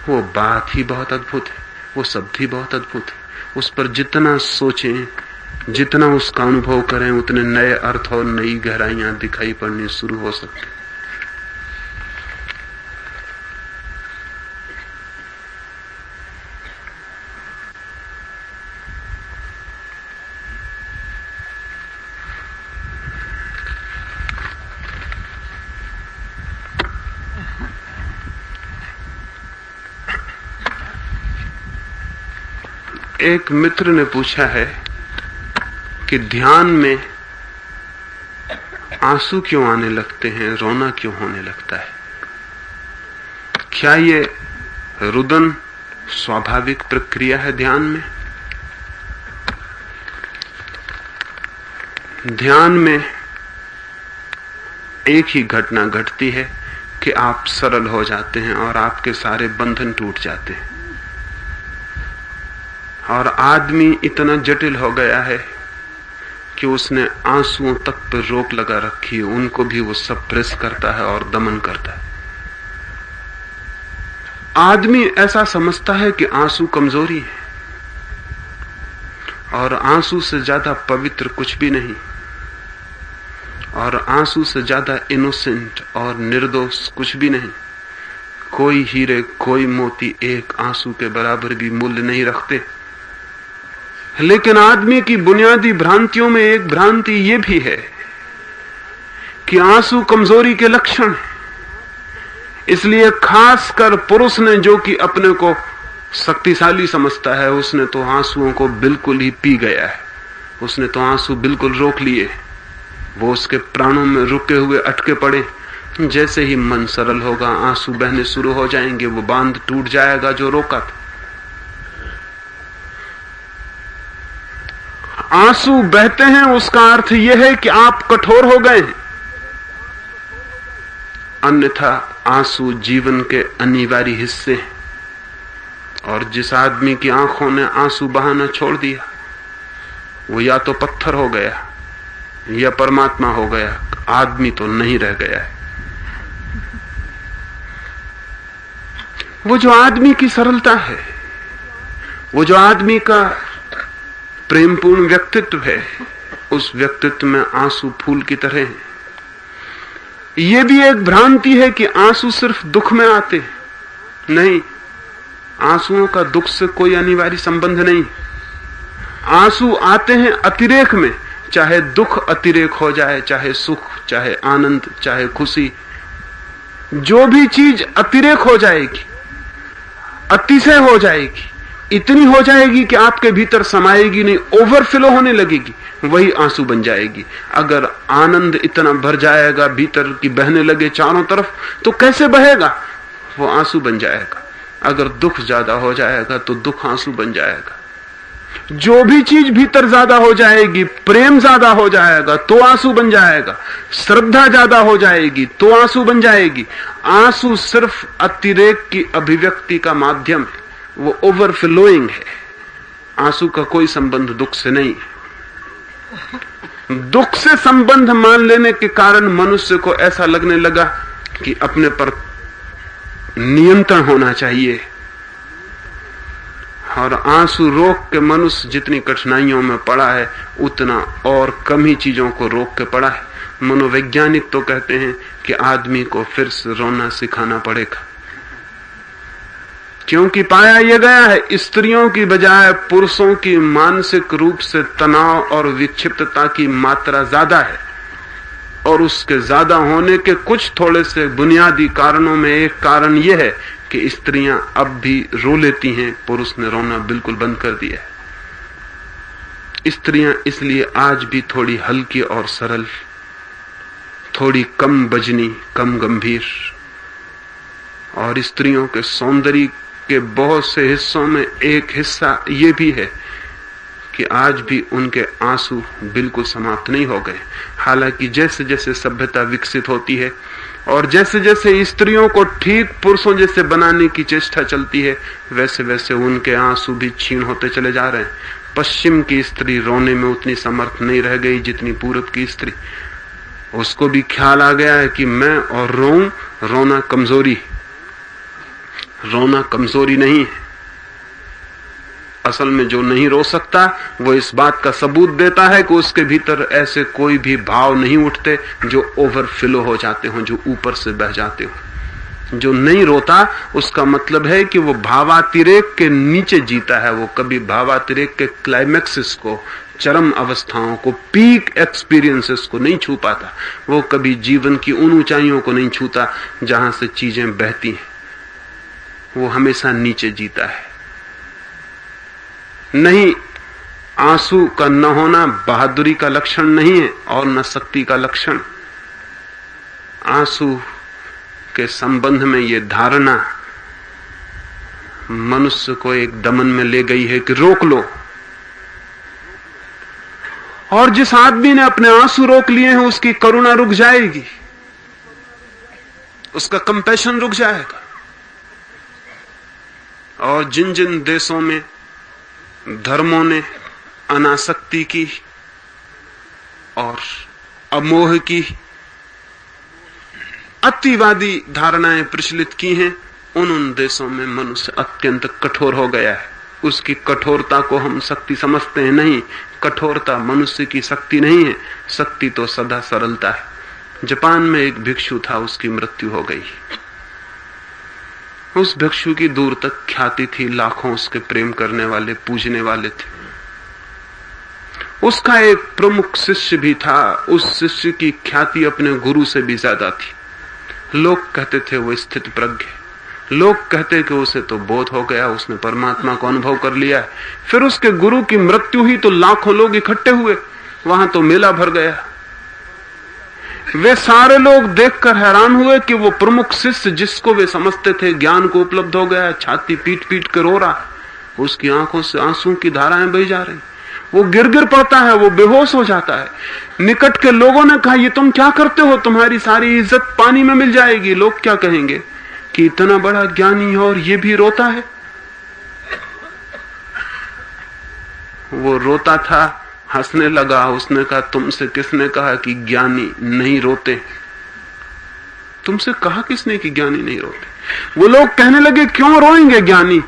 वो बात ही बहुत अद्भुत है, वो शब्द ही बहुत अद्भुत है। उस पर जितना सोचें, जितना उसका अनुभव करें, उतने नए अर्थ और नई गहराइयां दिखाई पड़नी शुरू हो सकती। एक मित्र ने पूछा है कि ध्यान में आंसू क्यों आने लगते हैं, रोना क्यों होने लगता है? क्या ये रुदन स्वाभाविक प्रक्रिया है ध्यान में? ध्यान में एक ही घटना घटती है कि आप सरल हो जाते हैं और आपके सारे बंधन टूट जाते हैं। और आदमी इतना जटिल हो गया है कि उसने आंसुओं तक पर रोक लगा रखी है, उनको भी वो सप्रेस करता है और दमन करता है। आदमी ऐसा समझता है कि आंसू कमजोरी है, और आंसू से ज्यादा पवित्र कुछ भी नहीं, और आंसू से ज्यादा इनोसेंट और निर्दोष कुछ भी नहीं। कोई हीरे, कोई मोती एक आंसू के बराबर भी मूल्य नहीं रखते। लेकिन आदमी की बुनियादी भ्रांतियों में एक भ्रांति ये भी है कि आंसू कमजोरी के लक्षण है। इसलिए खासकर पुरुष ने, जो कि अपने को शक्तिशाली समझता है, उसने तो आंसुओं को बिल्कुल ही पी गया है। उसने तो आंसू बिल्कुल रोक लिए, वो उसके प्राणों में रुके हुए अटके पड़े। जैसे ही मन सरल होगा, आंसू बहने शुरू हो जाएंगे, वो बांध टूट जाएगा जो रोका था। आंसू बहते हैं, उसका अर्थ यह है कि आप कठोर हो गए हैं। अन्यथा आंसू जीवन के अनिवार्य हिस्से हैं। और जिस आदमी की आंखों ने आंसू बहाना छोड़ दिया, वो या तो पत्थर हो गया या परमात्मा हो गया, आदमी तो नहीं रह गया है। वो जो आदमी की सरलता है, वो जो आदमी का प्रेमपूर्ण व्यक्तित्व है, उस व्यक्तित्व में आंसू फूल की तरह हैं। यह भी एक भ्रांति है कि आंसू सिर्फ दुख में आते हैं। नहीं, आंसुओं का दुख से कोई अनिवार्य संबंध नहीं। आंसू आते हैं अतिरेक में, चाहे दुख अतिरेक हो जाए, चाहे सुख, चाहे आनंद, चाहे खुशी। जो भी चीज अतिरेक हो जाएगी, अतिशय हो जाएगी, इतनी हो जाएगी कि आपके भीतर समाएगी नहीं, ओवरफ्लो होने लगेगी, वही आंसू बन जाएगी। अगर आनंद इतना भर जाएगा भीतर की बहने लगे चारों तरफ, तो कैसे बहेगा? वो आंसू बन जाएगा। अगर दुख ज्यादा हो जाएगा तो दुख आंसू बन जाएगा। जो भी चीज भीतर ज्यादा हो जाएगी, प्रेम ज्यादा हो जाएगा तो आंसू बन जाएगा, श्रद्धा ज्यादा हो जाएगी तो आंसू बन जाएगी। आंसू सिर्फ अतिरेक की अभिव्यक्ति का माध्यम है, वो ओवरफ्लोइंग है। आंसू का कोई संबंध दुख से नहीं है। दुख से संबंध मान लेने के कारण मनुष्य को ऐसा लगने लगा कि अपने पर नियंत्रण होना चाहिए, और आंसू रोक के मनुष्य जितनी कठिनाइयों में पड़ा है, उतना और कम ही चीजों को रोक के पड़ा है। मनोवैज्ञानिक तो कहते हैं कि आदमी को फिर से रोना सिखाना पड़ेगा, क्योंकि पाया यह गया है स्त्रियों की बजाय पुरुषों की मानसिक रूप से तनाव और विक्षिप्तता की मात्रा ज्यादा है। और उसके ज्यादा होने के कुछ थोड़े से बुनियादी कारणों में एक कारण यह है कि स्त्रियां अब भी रो लेती हैं, पुरुष ने रोना बिल्कुल बंद कर दिया है। स्त्रियां इसलिए आज भी थोड़ी हल्की और सरल, थोड़ी कम बजनी, कम गंभीर, और स्त्रियों के सौंदर्य के बहुत से हिस्सों में एक हिस्सा ये भी है कि आज भी उनके आंसू बिल्कुल समाप्त नहीं हो गए। हालांकि जैसे जैसे सभ्यता विकसित होती है और जैसे जैसे स्त्रियों को ठीक पुरुषों जैसे बनाने की चेष्टा चलती है, वैसे वैसे उनके आंसू भी क्षीण होते चले जा रहे हैं। पश्चिम की स्त्री रोने में उतनी समर्थ नहीं रह गई जितनी पूरब की स्त्री। उसको भी ख्याल आ गया है कि मैं और रोऊं, रोना कमजोरी, रोना कमजोरी नहीं है। असल में जो नहीं रो सकता वो इस बात का सबूत देता है कि उसके भीतर ऐसे कोई भी भाव नहीं उठते जो ओवरफ्लो हो जाते हों, जो ऊपर से बह जाते हों। जो नहीं रोता उसका मतलब है कि वो भावातिरेक के नीचे जीता है। वो कभी भावातिरेक के क्लाइमेक्सिस को, चरम अवस्थाओं को, पीक एक्सपीरियंसेस को नहीं छू पाता। वो कभी जीवन की उन ऊंचाइयों को नहीं छूता जहां से चीजें बहती हैं। वो हमेशा नीचे जीता है। नहीं, आंसू का न होना बहादुरी का लक्षण नहीं है और न शक्ति का लक्षण। आंसू के संबंध में ये धारणा मनुष्य को एक दमन में ले गई है कि रोक लो। और जिस आदमी ने अपने आंसू रोक लिए हैं उसकी करुणा रुक जाएगी, उसका कंपैशन रुक जाएगा। और जिन जिन देशों में धर्मों ने अनासक्ति की और अमोह की अतिवादी धारणाएं प्रचलित की हैं, उन देशों में मनुष्य अत्यंत कठोर हो गया है। उसकी कठोरता को हम शक्ति समझते हैं। नहीं, कठोरता मनुष्य की शक्ति नहीं है। शक्ति तो सदा सरलता है। जापान में एक भिक्षु था, उसकी मृत्यु हो गई। उस भिक्षु की दूर तक ख्याति थी, लाखों उसके प्रेम करने वाले, पूजने वाले थे। उसका एक प्रमुख शिष्य भी था। उस शिष्य की ख्याति अपने गुरु से भी ज्यादा थी। लोग कहते थे वो स्थित प्रज्ञ है, लोग कहते कि उसे तो बोध हो गया, उसने परमात्मा को अनुभव कर लिया है। फिर उसके गुरु की मृत्यु हुई तो लाखों लोग इकट्ठे हुए, वहां तो मेला भर गया। वे सारे लोग देखकर हैरान हुए कि वो प्रमुख शिष्य जिसको वे समझते थे ज्ञान को उपलब्ध हो गया, छाती पीट पीट कर रो रहा, उसकी आंखों से आंसू की धाराएं बह जा रही, वो गिर गिर पड़ता है, वो बेहोश हो जाता है। निकट के लोगों ने कहा, ये तुम क्या करते हो, तुम्हारी सारी इज्जत पानी में मिल जाएगी, लोग क्या कहेंगे कि इतना बड़ा ज्ञानी है और ये भी रोता है। वो रोता था, हंसने लगा। उसने कहा, तुमसे किसने कहा कि ज्ञानी नहीं रोते? तुमसे कहा किसने कि ज्ञानी नहीं रोते? वो लोग कहने लगे, क्यों रोएंगे ज्ञानी?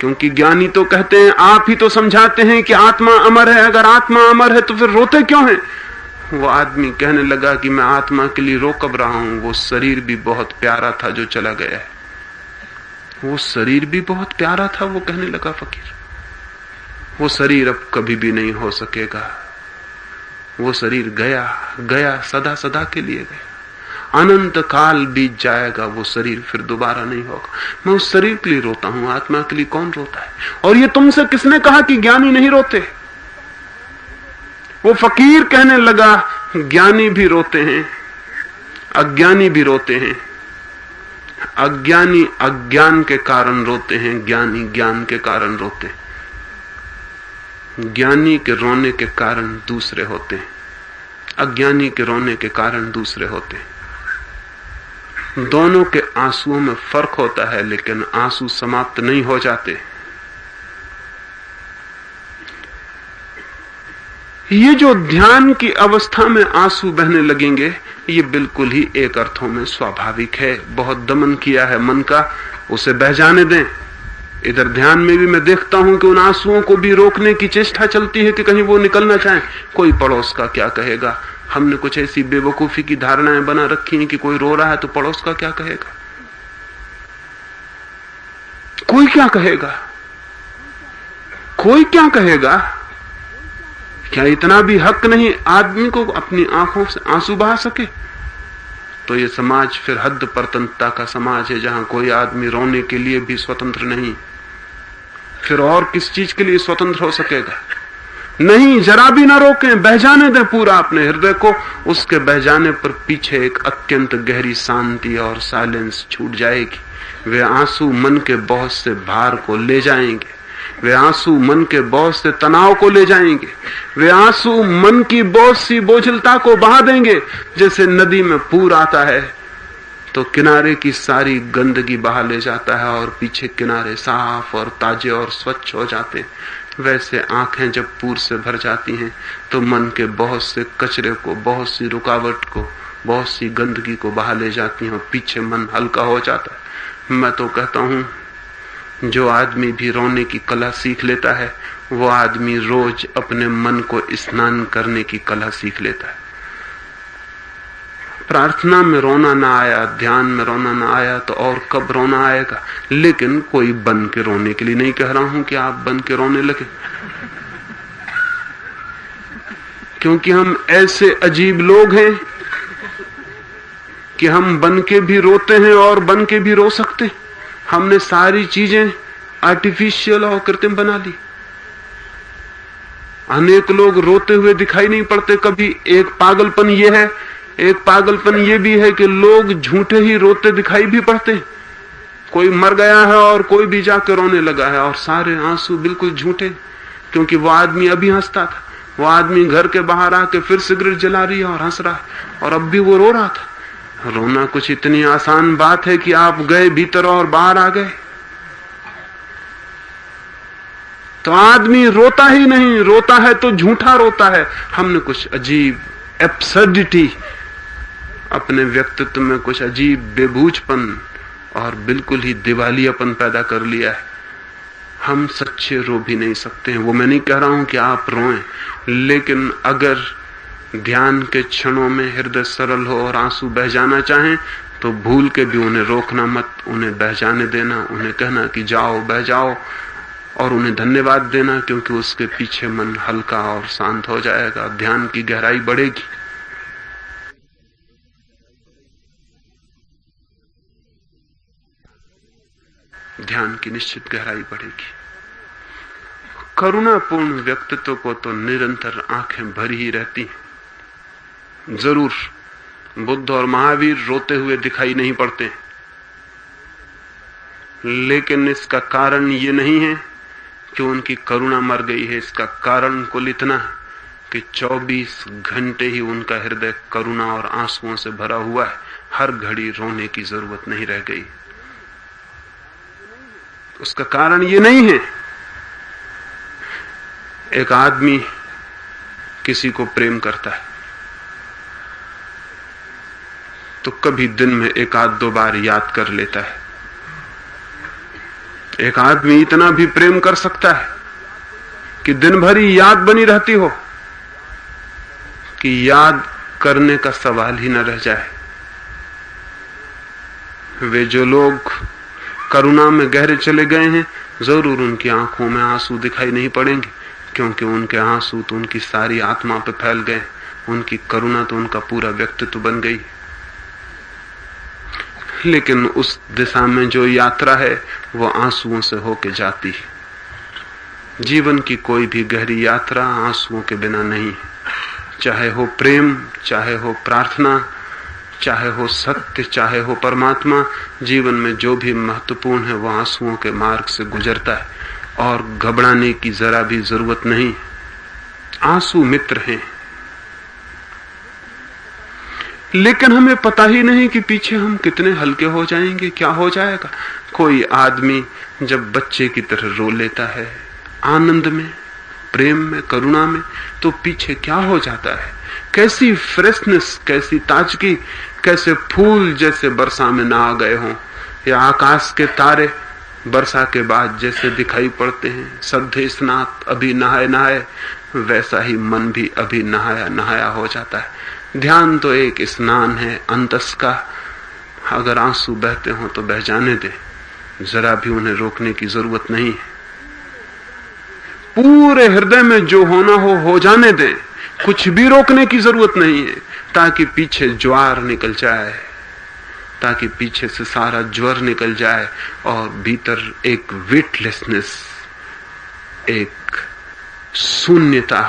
क्योंकि ज्ञानी तो कहते हैं, आप ही तो समझाते हैं कि आत्मा अमर है, अगर आत्मा अमर है तो फिर रोते क्यों हैं? वो आदमी कहने लगा कि मैं आत्मा के लिए रो कब रहा हूं, वो शरीर भी बहुत प्यारा था जो चला गया है। वो शरीर भी बहुत प्यारा था, वो कहने लगा फकीर। वो शरीर अब कभी भी नहीं हो सकेगा, वो शरीर गया गया, सदा सदा के लिए गया, अनंत काल बीत जाएगा, वो शरीर फिर दोबारा नहीं होगा। मैं उस शरीर के लिए रोता हूं, आत्मा के लिए कौन रोता है? और ये तुमसे किसने कहा कि ज्ञानी नहीं रोते? वो फकीर कहने लगा, ज्ञानी भी रोते हैं, अज्ञानी भी रोते हैं। अज्ञानी अज्ञान के कारण रोते हैं, ज्ञानी ज्ञान के कारण रोते हैं। ज्ञानी के रोने के कारण दूसरे होते हैं, अज्ञानी के रोने के कारण दूसरे होते हैं। दोनों के आंसुओं में फर्क होता है, लेकिन आंसू समाप्त नहीं हो जाते। ये जो ध्यान की अवस्था में आंसू बहने लगेंगे, ये बिल्कुल ही एक अर्थों में स्वाभाविक है। बहुत दमन किया है मन का, उसे बह जाने दें। इधर ध्यान में भी मैं देखता हूं कि उन आंसुओं को भी रोकने की चेष्टा चलती है कि कहीं वो निकल ना जाए। कोई पड़ोस का क्या कहेगा? हमने कुछ ऐसी बेवकूफी की धारणाएं बना रखी हैं कि कोई रो रहा है तो पड़ोस का क्या कहेगा, कोई क्या कहेगा, कोई क्या कहेगा। क्या इतना भी हक नहीं आदमी को अपनी आंखों से आंसू बहा सके? तो ये समाज फिर हद परतंत्रता का समाज है, जहां कोई आदमी रोने के लिए भी स्वतंत्र नहीं। फिर और किस चीज के लिए स्वतंत्र हो सकेगा? नहीं, जरा भी ना रोकें, बह जाने दें पूरा अपने हृदय को। उसके बह जाने पर पीछे एक अत्यंत गहरी शांति और साइलेंस छूट जाएगी। वे आंसू मन के बहुत से भार को ले जाएंगे, वे आंसू मन के बहुत से तनाव को ले जाएंगे, वे आंसू मन की बहुत सी बोझिलता को बहा देंगे। जैसे नदी में पूर आता है तो किनारे की सारी गंदगी बहा ले जाता है और पीछे किनारे साफ और ताजे और स्वच्छ हो जाते हैं, वैसे आंखें जब पूर से भर जाती हैं तो मन के बहुत से कचरे को, बहुत सी रुकावट को, बहुत सी गंदगी को बहा ले जाती हैं और पीछे मन हल्का हो जाता है। मैं तो कहता हूं, जो आदमी भी रोने की कला सीख लेता है, वो आदमी रोज अपने मन को स्नान करने की कला सीख लेता है। प्रार्थना में रोना ना आया, ध्यान में रोना ना आया, तो और कब रोना आएगा? लेकिन कोई बन के रोने के लिए नहीं कह रहा हूं कि आप बन के रोने लगे, क्योंकि हम ऐसे अजीब लोग हैं कि हम बन के भी रोते हैं और बन के भी रो सकते हैं। हमने सारी चीजें आर्टिफिशियल और कृत्रिम बना ली। अनेक लोग रोते हुए दिखाई नहीं पड़ते कभी। एक पागलपन ये है, एक पागलपन ये भी है कि लोग झूठे ही रोते दिखाई भी पड़ते हैं। कोई मर गया है और कोई भी जाकर रोने लगा है और सारे आंसू बिल्कुल झूठे, क्योंकि वो आदमी अभी हंसता था, वो आदमी घर के बाहर आके फिर सिगरेट जला रही है और हंस रहा है, और अब भी वो रो रहा था। रोना कुछ इतनी आसान बात है कि आप गए भीतर और बाहर आ गए। तो आदमी रोता ही नहीं, रोता है तो झूठा रोता है। हमने कुछ अजीब एब्सर्डिटी अपने व्यक्तित्व में, कुछ अजीब बेबूझपन और बिल्कुल ही दिवालियापन पैदा कर लिया है। हम सच्चे रो भी नहीं सकते हैं। वो मैं नहीं कह रहा हूं कि आप रोएं, लेकिन अगर ध्यान के क्षणों में हृदय सरल हो और आंसू बह जाना चाहें तो भूल के भी उन्हें रोकना मत, उन्हें बह जाने देना, उन्हें कहना कि जाओ, बह जाओ, और उन्हें धन्यवाद देना, क्योंकि उसके पीछे मन हल्का और शांत हो जाएगा, ध्यान की गहराई बढ़ेगी। ध्यान की निश्चित गहराई बढ़ेगी। करुणापूर्ण व्यक्तित्व को तो निरंतर आंखें भरी ही रहती हैं। जरूर बुद्ध और महावीर रोते हुए दिखाई नहीं पड़ते, लेकिन इसका कारण ये नहीं है कि उनकी करुणा मर गई है। इसका कारण कुल इतना कि 24 घंटे ही उनका हृदय करुणा और आंसुओं से भरा हुआ है। हर घड़ी रोने की जरूरत नहीं रह गई। उसका कारण ये नहीं है। एक आदमी किसी को प्रेम करता है तो कभी दिन में 1-2 बार याद कर लेता है। एक आदमी इतना भी प्रेम कर सकता है कि दिन भर ही याद बनी रहती हो, कि याद करने का सवाल ही न रह जाए। वे जो लोग करुणा में गहरे चले गए हैं, जरूर उनकी आंखों में आंसू दिखाई नहीं पड़ेंगे, क्योंकि उनके आंसू तो उनकी सारी आत्मा पे फैल गए। उनकी करुणा तो उनका पूरा व्यक्तित्व बन गई। लेकिन उस दिशा में जो यात्रा है वो आंसुओं से होके जाती है। जीवन की कोई भी गहरी यात्रा आंसुओं के बिना नहीं है। चाहे हो प्रेम, चाहे हो प्रार्थना, चाहे हो सत्य, चाहे हो परमात्मा, जीवन में जो भी महत्वपूर्ण है वो आंसुओं के मार्ग से गुजरता है। और घबराने की जरा भी जरूरत नहीं। आंसू मित्र हैं, लेकिन हमें पता ही नहीं कि पीछे हम कितने हल्के हो जाएंगे, क्या हो जाएगा। कोई आदमी जब बच्चे की तरह रो लेता है आनंद में, प्रेम में, करुणा में, तो पीछे क्या हो जाता है। कैसी फ्रेशनेस, कैसी ताजगी, कैसे फूल जैसे वर्षा में ना आ गए हों, या आकाश के तारे वर्षा के बाद जैसे दिखाई पड़ते हैं। सद्धे स्नात अभी नहाए नहाए, वैसा ही मन भी अभी नहाया नहाया हो जाता है। ध्यान तो एक स्नान है अंतस का। अगर आंसू बहते हो तो बह जाने दे, जरा भी उन्हें रोकने की जरूरत नहीं है। पूरे हृदय में जो होना हो जाने दे, कुछ भी रोकने की जरूरत नहीं है, ताकि पीछे ज्वार निकल जाए, ताकि पीछे से सारा ज्वर निकल जाए और भीतर एक वेटलेसनेस, एक शून्यता,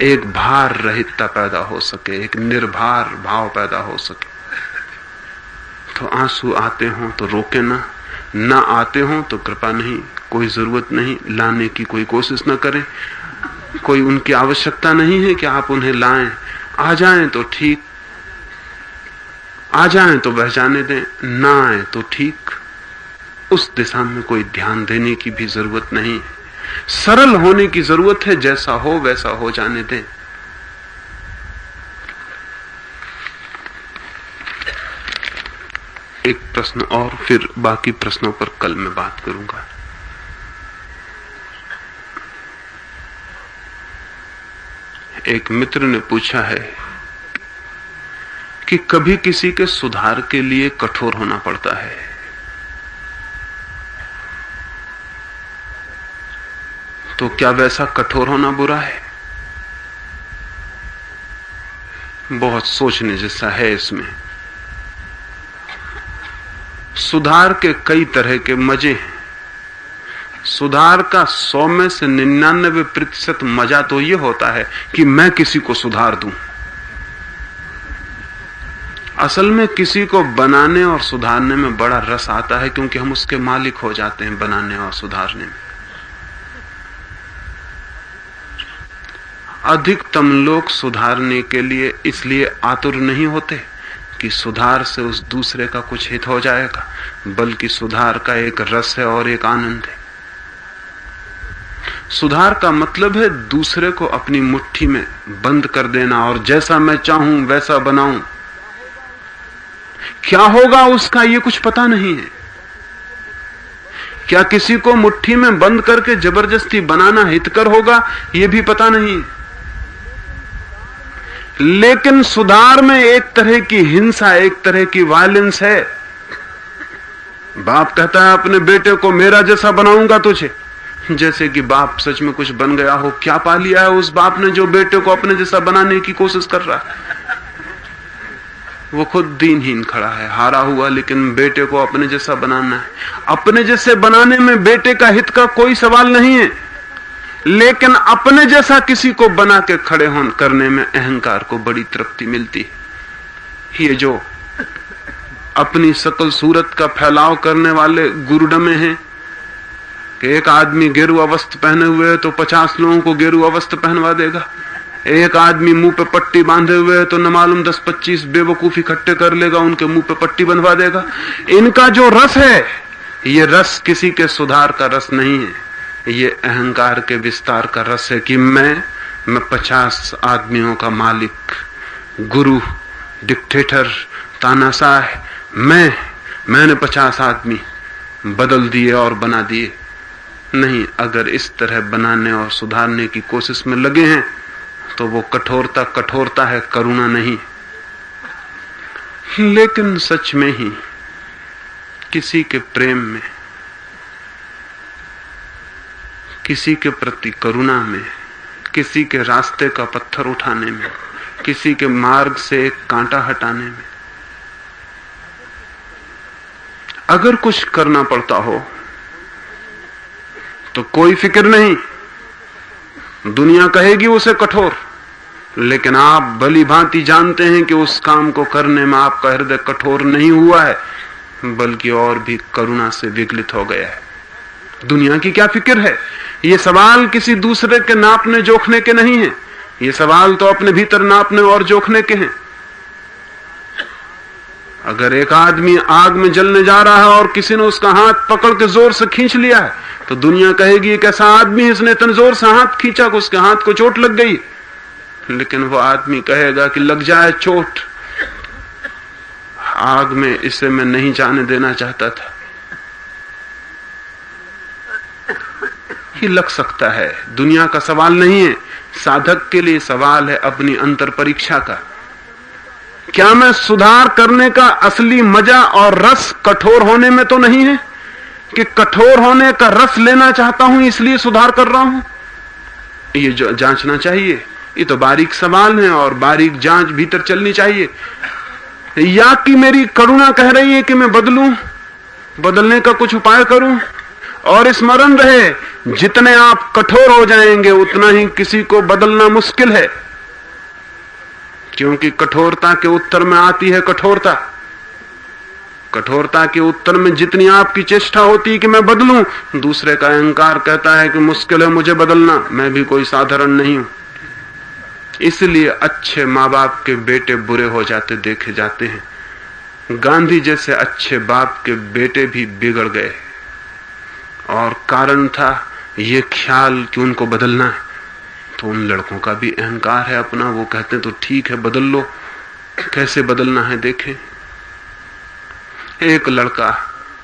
एक भार रहितता पैदा हो सके, एक निर्भार भाव पैदा हो सके। तो आंसू आते हो तो रोके ना आते हो तो कृपा नहीं, कोई जरूरत नहीं, लाने की कोई कोशिश न करें। कोई उनकी आवश्यकता नहीं है कि आप उन्हें लाएं। आ जाएं तो ठीक, आ जाएं तो बह जाने दें, ना आए तो ठीक। उस दिशा में कोई ध्यान देने की भी जरूरत नहीं। सरल होने की जरूरत है, जैसा हो वैसा हो जाने दें। एक प्रश्न और, फिर बाकी प्रश्नों पर कल मैं बात करूंगा। एक मित्र ने पूछा है कि कभी किसी के सुधार के लिए कठोर होना पड़ता है, तो क्या वैसा कठोर होना बुरा है? बहुत सोचने जैसा है इसमें। सुधार के कई तरह के मजे हैं। सुधार का 100 में से 99% मजा तो ये होता है कि मैं किसी को सुधार दूं। असल में किसी को बनाने और सुधारने में बड़ा रस आता है, क्योंकि हम उसके मालिक हो जाते हैं बनाने और सुधारने में। अधिकतम लोग सुधारने के लिए इसलिए आतुर नहीं होते कि सुधार से उस दूसरे का कुछ हित हो जाएगा, बल्कि सुधार का एक रस है और एक आनंद है। सुधार का मतलब है दूसरे को अपनी मुट्ठी में बंद कर देना और जैसा मैं चाहूं वैसा बनाऊं। क्या होगा उसका ये कुछ पता नहीं है। क्या किसी को मुट्ठी में बंद करके जबरदस्ती बनाना हितकर होगा, ये भी पता नहीं है। लेकिन सुधार में एक तरह की हिंसा, एक तरह की वायलेंस है। बाप कहता है अपने बेटे को मेरा जैसा बनाऊंगा तुझे, जैसे कि बाप सच में कुछ बन गया हो। क्या पा लिया है उस बाप ने जो बेटे को अपने जैसा बनाने की कोशिश कर रहा है? वो खुद दीनहीन खड़ा है, हारा हुआ, लेकिन बेटे को अपने जैसा बनाना है। अपने जैसे बनाने में बेटे का हित का कोई सवाल नहीं है, लेकिन अपने जैसा किसी को बना के खड़े करने में अहंकार को बड़ी तृप्ति मिलती है। ये जो अपनी सकल सूरत का फैलाव करने वाले गुरुडमे हैं कि एक आदमी गेरुआ वस्त्र पहने हुए है तो 50 लोगों को गेरुआ वस्त्र पहनवा देगा, एक आदमी मुंह पे पट्टी बांधे हुए है तो न मालूम 10-25 बेवकूफ इकट्ठे कर लेगा, उनके मुंह पे पट्टी बंधवा देगा। इनका जो रस है, ये रस किसी के सुधार का रस नहीं है, ये अहंकार के विस्तार का रस है कि मैं 50 आदमियों का मालिक, गुरु, डिक्टेटर, तानाशाह, मैंने 50 आदमी बदल दिए और बना दिए। नहीं, अगर इस तरह बनाने और सुधारने की कोशिश में लगे हैं तो वो कठोरता है, करुणा नहीं। लेकिन सच में ही किसी के प्रेम में, किसी के प्रति करुणा में, किसी के रास्ते का पत्थर उठाने में, किसी के मार्ग से एक कांटा हटाने में अगर कुछ करना पड़ता हो तो कोई फिक्र नहीं, दुनिया कहेगी उसे कठोर, लेकिन आप भली भांति जानते हैं कि उस काम को करने में आपका हृदय कठोर नहीं हुआ है, बल्कि और भी करुणा से विगलित हो गया है। दुनिया की क्या फिक्र है? ये सवाल किसी दूसरे के नापने जोखने के नहीं है, ये सवाल तो अपने भीतर नापने और जोखने के हैं। अगर एक आदमी आग में जलने जा रहा है और किसी ने उसका हाथ पकड़ के जोर से खींच लिया है तो दुनिया कहेगी कैसा आदमी, इसने इतने जोर से हाथ खींचा कि उसके हाथ को चोट लग गई। लेकिन वो आदमी कहेगा कि लग जाए चोट, आग में इसे मैं नहीं जाने देना चाहता था। ये लग सकता है, दुनिया का सवाल नहीं है, साधक के लिए सवाल है अपनी अंतर परीक्षा का। क्या मैं सुधार करने का असली मजा और रस कठोर होने में तो नहीं है कि कठोर होने का रस लेना चाहता हूं इसलिए सुधार कर रहा हूं? ये जो जांचना चाहिए, ये तो बारीक सवाल है और बारीक जांच भीतर चलनी चाहिए। या कि मेरी करुणा कह रही है कि मैं बदलूं, बदलने का कुछ उपाय करूं, और स्मरण रहे जितने आप कठोर हो जाएंगे उतना ही किसी को बदलना मुश्किल है, क्योंकि कठोरता के उत्तर में आती है कठोरता। कठोरता के उत्तर में जितनी आपकी चेष्टा होती है कि मैं बदलूं, दूसरे का अहंकार कहता है कि मुश्किल है मुझे बदलना, मैं भी कोई साधारण नहीं हूं। इसलिए अच्छे माँ बाप के बेटे बुरे हो जाते देखे जाते हैं। गांधी जैसे अच्छे बाप के बेटे भी बिगड़ गए और कारण था ये ख्याल कि उनको बदलना है। तो उन लड़कों का भी अहंकार है अपना, वो कहते हैं तो ठीक है बदल लो, कैसे बदलना है देखें। एक लड़का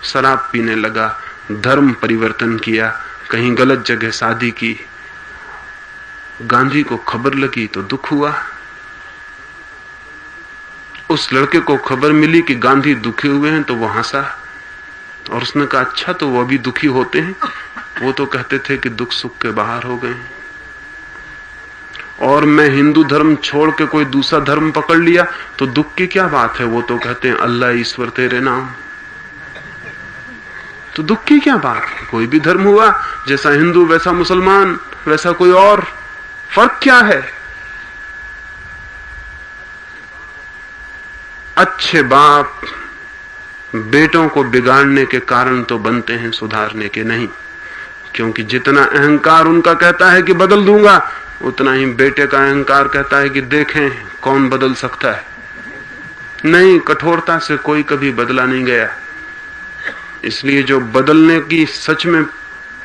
शराब पीने लगा, धर्म परिवर्तन किया, कहीं गलत जगह शादी की, गांधी को खबर लगी तो दुख हुआ। उस लड़के को खबर मिली कि गांधी दुखी हुए हैं तो वो हंसा और उसने कहा अच्छा तो वो भी दुखी होते हैं, वो तो कहते थे कि दुख सुख के बाहर हो गए, और मैं हिंदू धर्म छोड़ के कोई दूसरा धर्म पकड़ लिया तो दुख की क्या बात है, वो तो कहते हैं अल्लाह ईश्वर तेरे नाम, तो दुख की क्या बात है? कोई भी धर्म हुआ, जैसा हिंदू वैसा मुसलमान वैसा कोई और, फर्क क्या है? अच्छे बाप बेटों को बिगाड़ने के कारण तो बनते हैं, सुधारने के नहीं, क्योंकि जितना अहंकार उनका कहता है कि बदल दूंगा, उतना ही बेटे का अहंकार कहता है कि देखें कौन बदल सकता है। नहीं, कठोरता से कोई कभी बदला नहीं गया। इसलिए जो बदलने की सच में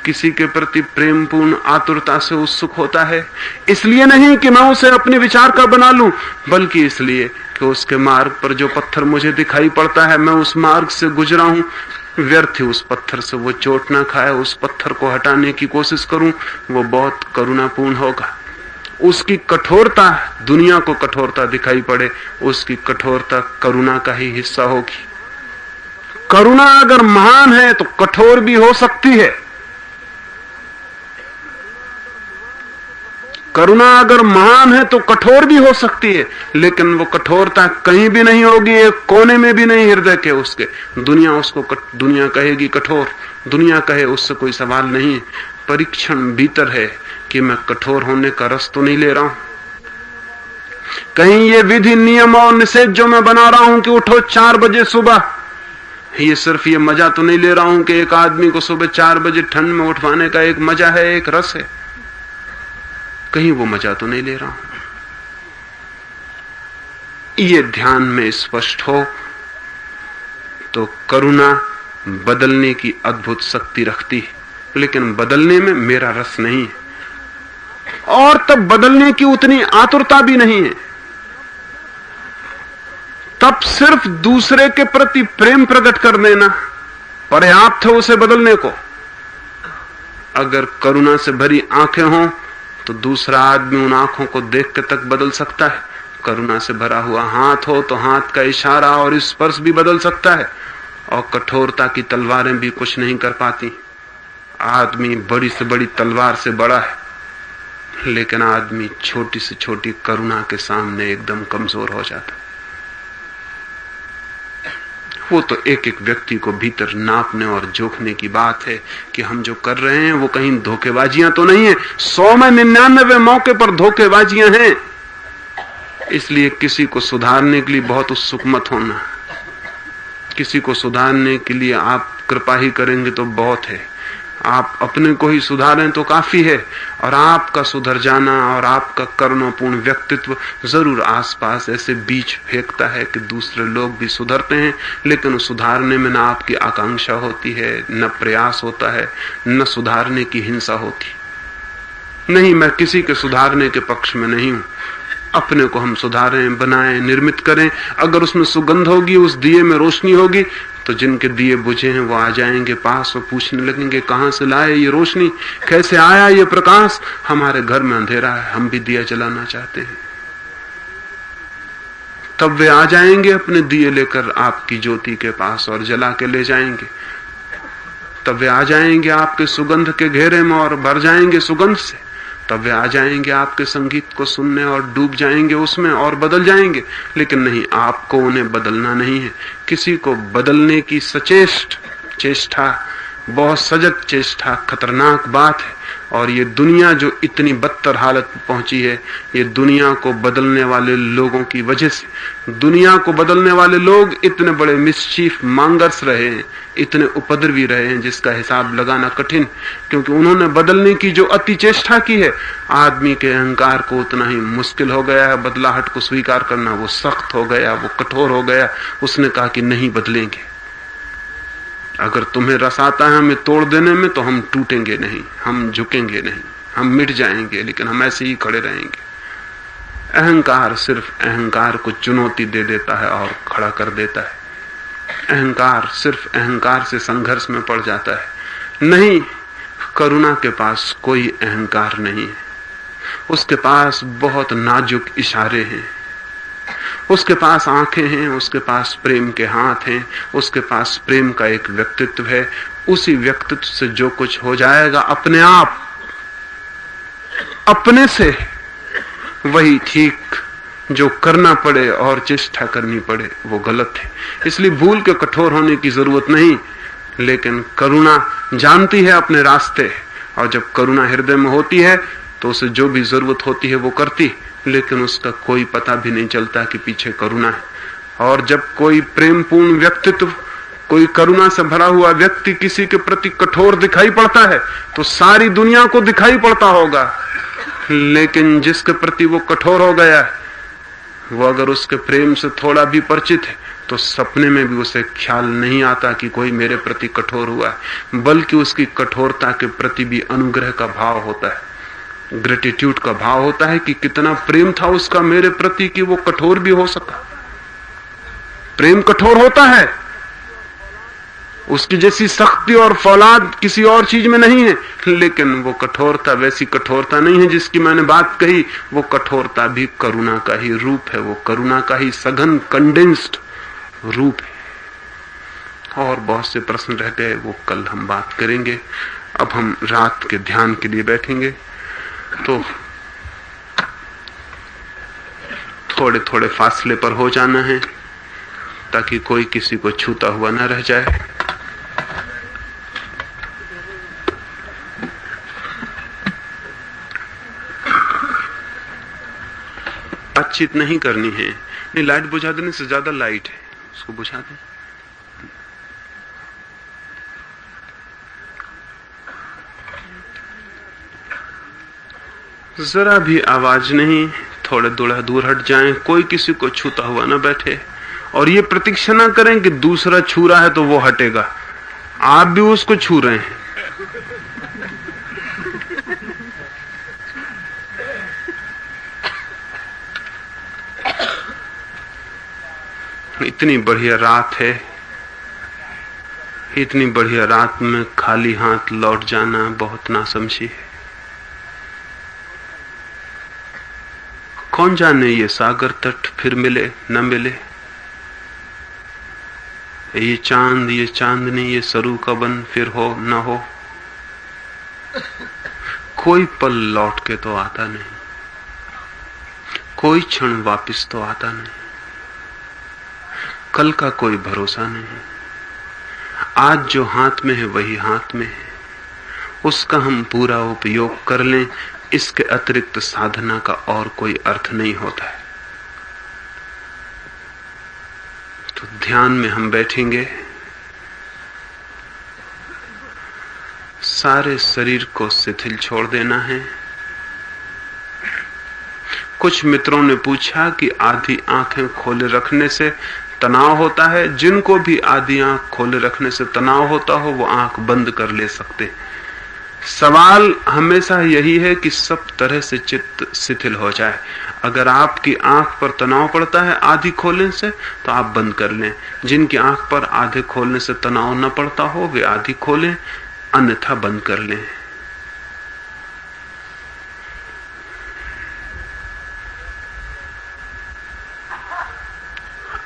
किसी के प्रति प्रेमपूर्ण आतुरता से उत्सुक होता है, इसलिए नहीं कि मैं उसे अपने विचार का बना लूं, बल्कि इसलिए कि उसके मार्ग पर जो पत्थर मुझे दिखाई पड़ता है, मैं उस मार्ग से गुजरा हूं, व्यर्थ ही उस पत्थर से वो चोट ना खाए, उस पत्थर को हटाने की कोशिश करूं, वो बहुत करुणापूर्ण होगा। उसकी कठोरता दुनिया को कठोरता दिखाई पड़े, उसकी कठोरता करुणा का ही हिस्सा होगी। करुणा अगर महान है तो कठोर भी हो सकती है। करुणा अगर महान है तो कठोर भी हो सकती है, लेकिन वो कठोरता कहीं भी नहीं होगी, एक कोने में भी नहीं हृदय के उसके। दुनिया कहेगी कठोर, दुनिया कहे उससे कोई सवाल नहीं है। परीक्षण भीतर है कि मैं कठोर होने का रस तो नहीं ले रहा हूं। कहीं ये विधि नियम और निषेध जो मैं बना रहा हूं कि उठो 4 बजे सुबह, ये सिर्फ ये मजा तो नहीं ले रहा हूं कि एक आदमी को सुबह 4 बजे ठंड में उठवाने का एक मजा है, एक रस है। कहीं वो मजा तो नहीं ले रहा हूं। ये ध्यान में स्पष्ट हो तो करुणा बदलने की अद्भुत शक्ति रखती है, लेकिन बदलने में मेरा रस नहीं है, और तब बदलने की उतनी आतुरता भी नहीं है। तब सिर्फ दूसरे के प्रति प्रेम प्रकट कर देना पर्याप्त है उसे बदलने को। अगर करुणा से भरी आंखें हों तो दूसरा आदमी उन आंखों को देख के तक बदल सकता है। करुणा से भरा हुआ हाथ हो तो हाथ का इशारा और स्पर्श भी बदल सकता है, और कठोरता की तलवारें भी कुछ नहीं कर पाती। आदमी बड़ी से बड़ी तलवार से बड़ा है, लेकिन आदमी छोटी से छोटी करुणा के सामने एकदम कमजोर हो जाता है। वो तो एक एक व्यक्ति को भीतर नापने और जोखने की बात है कि हम जो कर रहे हैं वो कहीं धोखेबाजियां तो नहीं है। 100 में 99 मौके पर धोखेबाजियां हैं। इसलिए किसी को सुधारने के लिए बहुत उत्सुक मत होना। किसी को सुधारने के लिए आप कृपा ही करेंगे तो बहुत है। आप अपने को ही सुधारें तो काफी है, और आपका सुधर जाना और आपका करुणापूर्ण व्यक्तित्व जरूर आसपास ऐसे बीज फेंकता है कि दूसरे लोग भी सुधरते हैं, लेकिन सुधारने में न आपकी आकांक्षा होती है, न प्रयास होता है, न सुधारने की हिंसा होती। नहीं, मैं किसी के सुधारने के पक्ष में नहीं हूं। अपने को हम सुधारें, बनाएं, निर्मित करें। अगर उसमें सुगंध होगी, उस दिए में रोशनी होगी, तो जिनके दिए बुझे हैं वो आ जाएंगे पास और पूछने लगेंगे कहां से लाए ये रोशनी, कैसे आया ये प्रकाश, हमारे घर में अंधेरा है, हम भी दिया जलाना चाहते हैं। तब वे आ जाएंगे अपने दिए लेकर आपकी ज्योति के पास और जला के ले जाएंगे। तब वे आ जाएंगे आपके सुगंध के घेरे में और भर जाएंगे सुगंध से। तब वे आ जाएंगे आपके संगीत को सुनने और डूब जाएंगे उसमें और बदल जाएंगे। लेकिन नहीं, आपको उन्हें बदलना नहीं है। किसी को बदलने की सचेष्ट चेष्टा, बहुत सजग चेष्टा खतरनाक बात है। और ये दुनिया जो इतनी बदतर हालत में पहुंची है, ये दुनिया को बदलने वाले लोगों की वजह से। दुनिया को बदलने वाले लोग इतने बड़े मिसचीफ मांगर्स रहे हैं, इतने उपद्रवी रहे हैं, जिसका हिसाब लगाना कठिन, क्योंकि उन्होंने बदलने की जो अति चेष्टा की है, आदमी के अहंकार को उतना ही मुश्किल हो गया है बदलाहट को स्वीकार करना। वो सख्त हो गया, वो कठोर हो गया। उसने कहा कि नहीं बदलेंगे। अगर तुम्हें रस आता है हमें तोड़ देने में, तो हम टूटेंगे नहीं, हम झुकेंगे नहीं, हम मिट जाएंगे, लेकिन हम ऐसे ही खड़े रहेंगे। अहंकार सिर्फ अहंकार को चुनौती दे देता है और खड़ा कर देता है। अहंकार सिर्फ अहंकार से संघर्ष में पड़ जाता है। नहीं, करुणा के पास कोई अहंकार नहीं है। उसके पास बहुत नाजुक इशारे हैं, उसके पास आंखें हैं, उसके पास प्रेम के हाथ हैं, उसके पास प्रेम का एक व्यक्तित्व है। उसी व्यक्तित्व से जो कुछ हो जाएगा अपने आप, अपने से, वही ठीक। जो करना पड़े और चेष्टा करनी पड़े वो गलत है। इसलिए भूल के कठोर होने की जरूरत नहीं, लेकिन करुणा जानती है अपने रास्ते, और जब करुणा हृदय में होती है तो उसे जो भी जरूरत होती है वो करती, लेकिन उसका कोई पता भी नहीं चलता कि पीछे करुणा है। और जब कोई प्रेमपूर्ण व्यक्तित्व, कोई करुणा से भरा हुआ व्यक्ति किसी के प्रति कठोर दिखाई पड़ता है तो सारी दुनिया को दिखाई पड़ता होगा, लेकिन जिसके प्रति वो कठोर हो गया है, वो अगर उसके प्रेम से थोड़ा भी परिचित है तो सपने में भी उसे ख्याल नहीं आता कि कोई मेरे प्रति कठोर हुआ है, बल्कि उसकी कठोरता के प्रति भी अनुग्रह का भाव होता है, ग्रेटिट्यूड का भाव होता है कि कितना प्रेम था उसका मेरे प्रति कि वो कठोर भी हो सका। प्रेम कठोर होता है, उसकी जैसी सख्ती और फौलाद किसी और चीज में नहीं है, लेकिन वो कठोरता वैसी कठोरता नहीं है जिसकी मैंने बात कही। वो कठोरता भी करुणा का ही रूप है, वो करुणा का ही सघन कंडेंस्ड रूप है। और बहुत से प्रश्न रह गए, वो कल हम बात करेंगे। अब हम रात के ध्यान के लिए बैठेंगे। तो थोड़े थोड़े फासले पर हो जाना है ताकि कोई किसी को छूता हुआ न रह जाए। बातचीत नहीं करनी है। नहीं, लाइट बुझा देने से ज्यादा लाइट है, उसको बुझा दे। जरा भी आवाज नहीं, थोड़े थोड़ा दूर हट जाएं, कोई किसी को छूता हुआ न बैठे। और ये प्रतीक्षा न करें कि दूसरा छू रहा है तो वो हटेगा, आप भी उसको छू रहे हैं। इतनी बढ़िया रात है, इतनी बढ़िया रात में खाली हाथ लौट जाना बहुत नासमझी है। कौन जाने ये सागर तट फिर मिले न मिले, ये चांद ये चांदनी ये सरू का बन फिर हो न हो। कोई पल लौट के तो आता नहीं, कोई क्षण वापस तो आता नहीं, कल का कोई भरोसा नहीं। आज जो हाथ में है वही हाथ में है, उसका हम पूरा उपयोग कर लें, इसके अतिरिक्त साधना का और कोई अर्थ नहीं होता है। तो ध्यान में हम बैठेंगे, सारे शरीर को शिथिल छोड़ देना है। कुछ मित्रों ने पूछा कि आधी आंखें खोले रखने से तनाव होता है। जिनको भी आधी आंख खोले रखने से तनाव होता हो वो आंख बंद कर ले सकते। सवाल हमेशा यही है कि सब तरह से चित्त शिथिल हो जाए। अगर आपकी आंख पर तनाव पड़ता है आधी खोलने से तो आप बंद कर लें। जिनकी आंख पर आधे खोलने से तनाव न पड़ता हो वे आधी खोलें, अन्यथा बंद कर लें।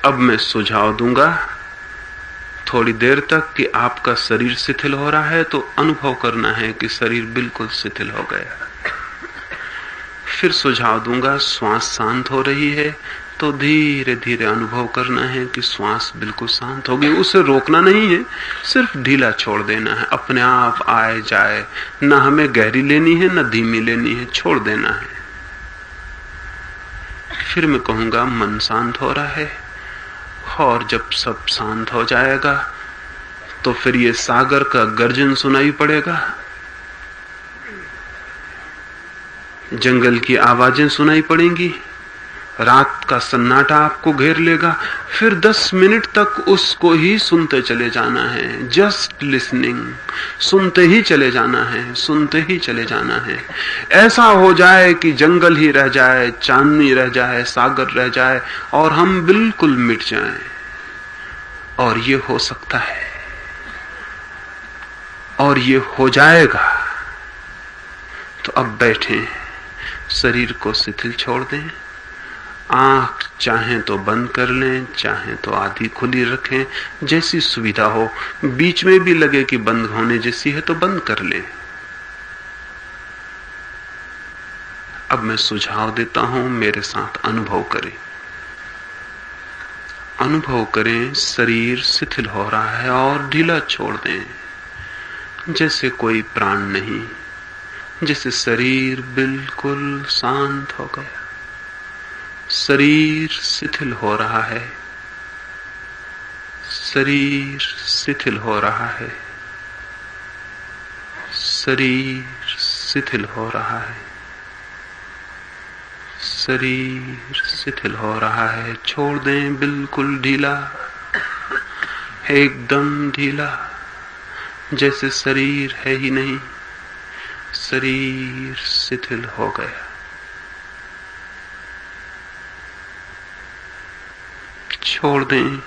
अब मैं सुझाव दूंगा थोड़ी देर तक कि आपका शरीर शिथिल हो रहा है तो अनुभव करना है कि शरीर बिल्कुल शिथिल हो गया। फिर सुझाव दूंगा श्वास शांत हो रही है तो धीरे धीरे अनुभव करना है कि श्वास बिल्कुल शांत हो गई। उसे रोकना नहीं है, सिर्फ ढीला छोड़ देना है, अपने आप आए जाए। न हमें गहरी लेनी है न धीमी लेनी है, छोड़ देना है। फिर मैं कहूंगा मन शांत हो रहा है, और जब सब शांत हो जाएगा तो फिर ये सागर का गर्जन सुनाई पड़ेगा, जंगल की आवाजें सुनाई पड़ेंगी, रात का सन्नाटा आपको घेर लेगा। फिर 10 मिनट तक उसको ही सुनते चले जाना है, जस्ट लिसनिंग, सुनते ही चले जाना है, सुनते ही चले जाना है। ऐसा हो जाए कि जंगल ही रह जाए, चांदनी रह जाए, सागर रह जाए और हम बिल्कुल मिट जाएं। और ये हो सकता है और ये हो जाएगा। तो अब बैठें, शरीर को शिथिल छोड़ दें, आंख चाहें तो बंद कर लें, चाहें तो आधी खुली रखें, जैसी सुविधा हो। बीच में भी लगे कि बंद होने जैसी है तो बंद कर लें। अब मैं सुझाव देता हूं, मेरे साथ अनुभव करें। अनुभव करें शरीर शिथिल हो रहा है और ढीला छोड़ दें, जैसे कोई प्राण नहीं, जैसे शरीर बिल्कुल शांत हो गया। शरीर शिथिल हो रहा है, शरीर शिथिल हो रहा है, शरीर शिथिल हो रहा है, शरीर शिथिल हो रहा है। छोड़ दें, बिल्कुल ढीला, एकदम ढीला, जैसे शरीर है ही नहीं। शरीर शिथिल हो गया। छोड़ दें,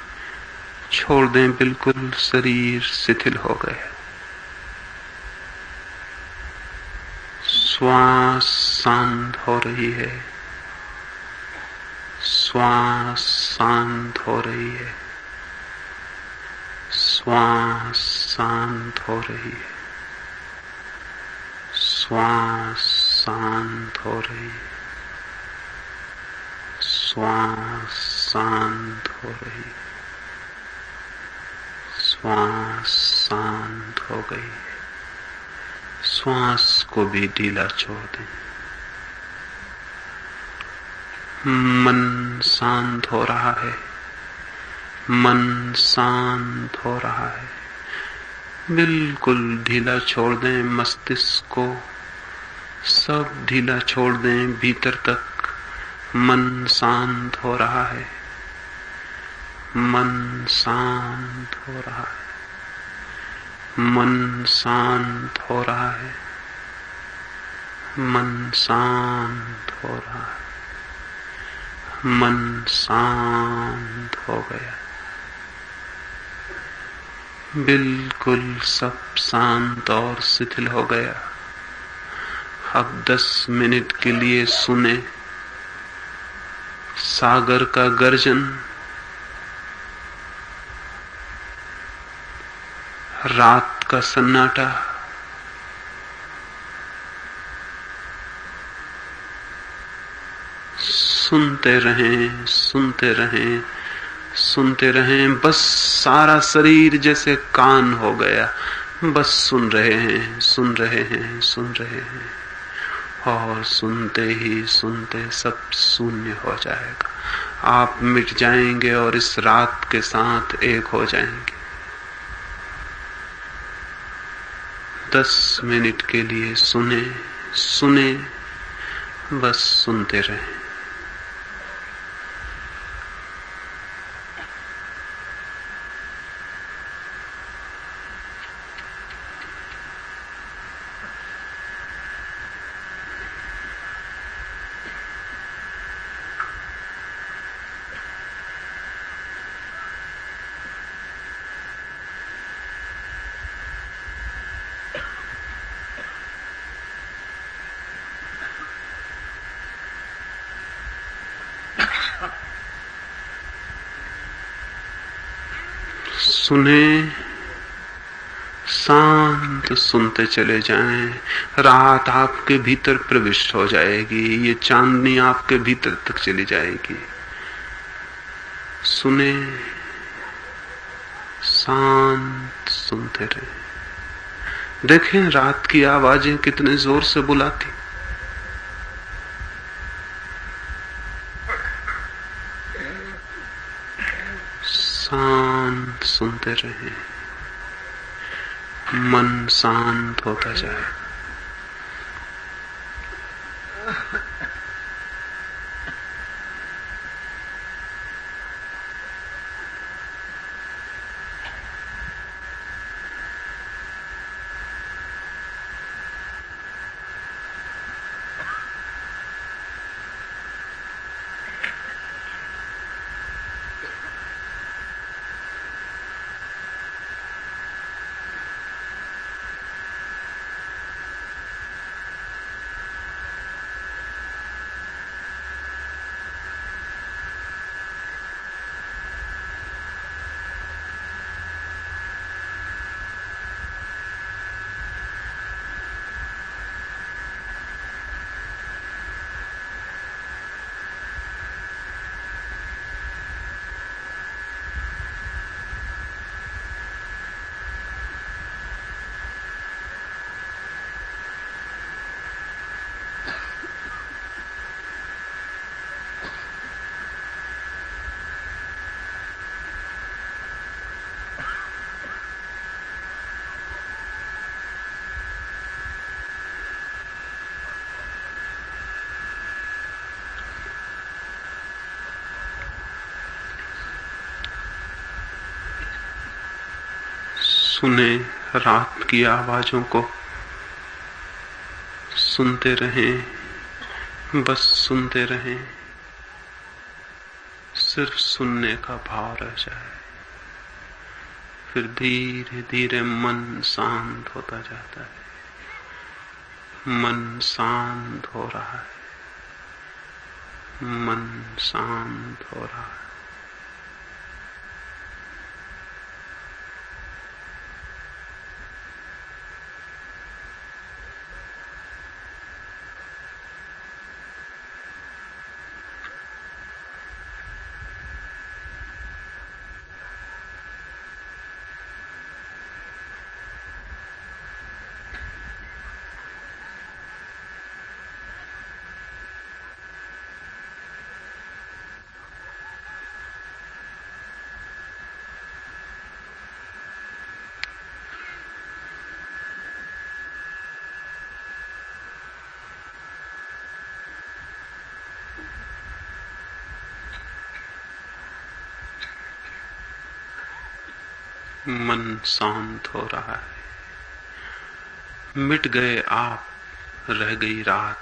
छोड़ दें, बिल्कुल शरीर शिथिल हो गया। श्वास शांत हो रही है, श्वास शांत हो रही है, श्वास शांत हो रही है, श्वास शांत हो रही है, श्वास शांत हो रही, श्वास शांत हो गई। श्वास को भी ढीला छोड़ दें। मन शांत हो रहा है, मन शांत हो रहा है। बिल्कुल ढीला छोड़ दें मस्तिष्क को, सब ढीला छोड़ दें भीतर तक। मन शांत हो रहा है, मन शांत हो रहा है, मन शांत हो रहा है, मन शांत हो रहा है, मन शांत हो गया। बिल्कुल सब शांत और शिथिल हो गया। अब 10 मिनट के लिए सुने सागर का गर्जन, रात का सन्नाटा, सुनते रहें, सुनते रहें, सुनते रहें। बस सारा शरीर जैसे कान हो गया, बस सुन रहे हैं, सुन रहे हैं, सुन रहे हैं। और सुनते ही सुनते सब शून्य हो जाएगा। आप मिट जाएंगे और इस रात के साथ एक हो जाएंगे। 10 मिनट के लिए सुने, सुने, बस सुनते रहें। सुने, शांत सुनते चले जाएं। रात आपके भीतर प्रविष्ट हो जाएगी, ये चांदनी आपके भीतर तक चली जाएगी। सुने, शांत सुनते रहे। देखें रात की आवाजें कितने जोर से बुलाती। शांत सुनते रहें, मन शांत होता जाए। सुने रात की आवाजों को, सुनते रहें, बस सुनते रहें। सिर्फ सुनने का भाव रह जाए, फिर धीरे धीरे मन शांत होता जाता है। मन शांत हो रहा है, मन शांत हो रहा है। मन शांत हो रहा है। मिट गए आप, रह गई रात।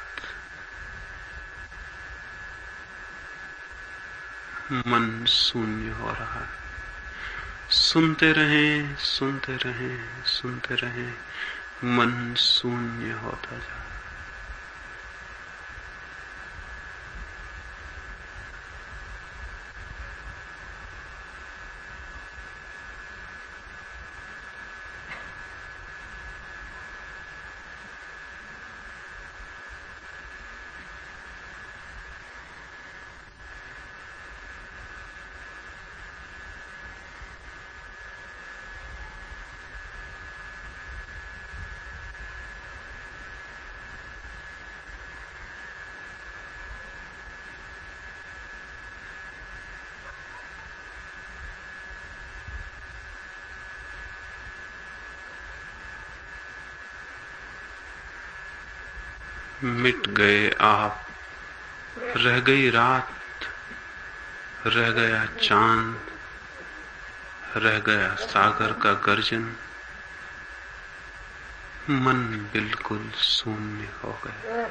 मन शून्य हो रहा है। सुनते रहें, सुनते रहें, सुनते रहें, मन शून्य होता जा रहा है। मिट गए आप, रह गई रात, रह गया चांद, रह गया सागर का गर्जन। मन बिल्कुल शून्य हो गया।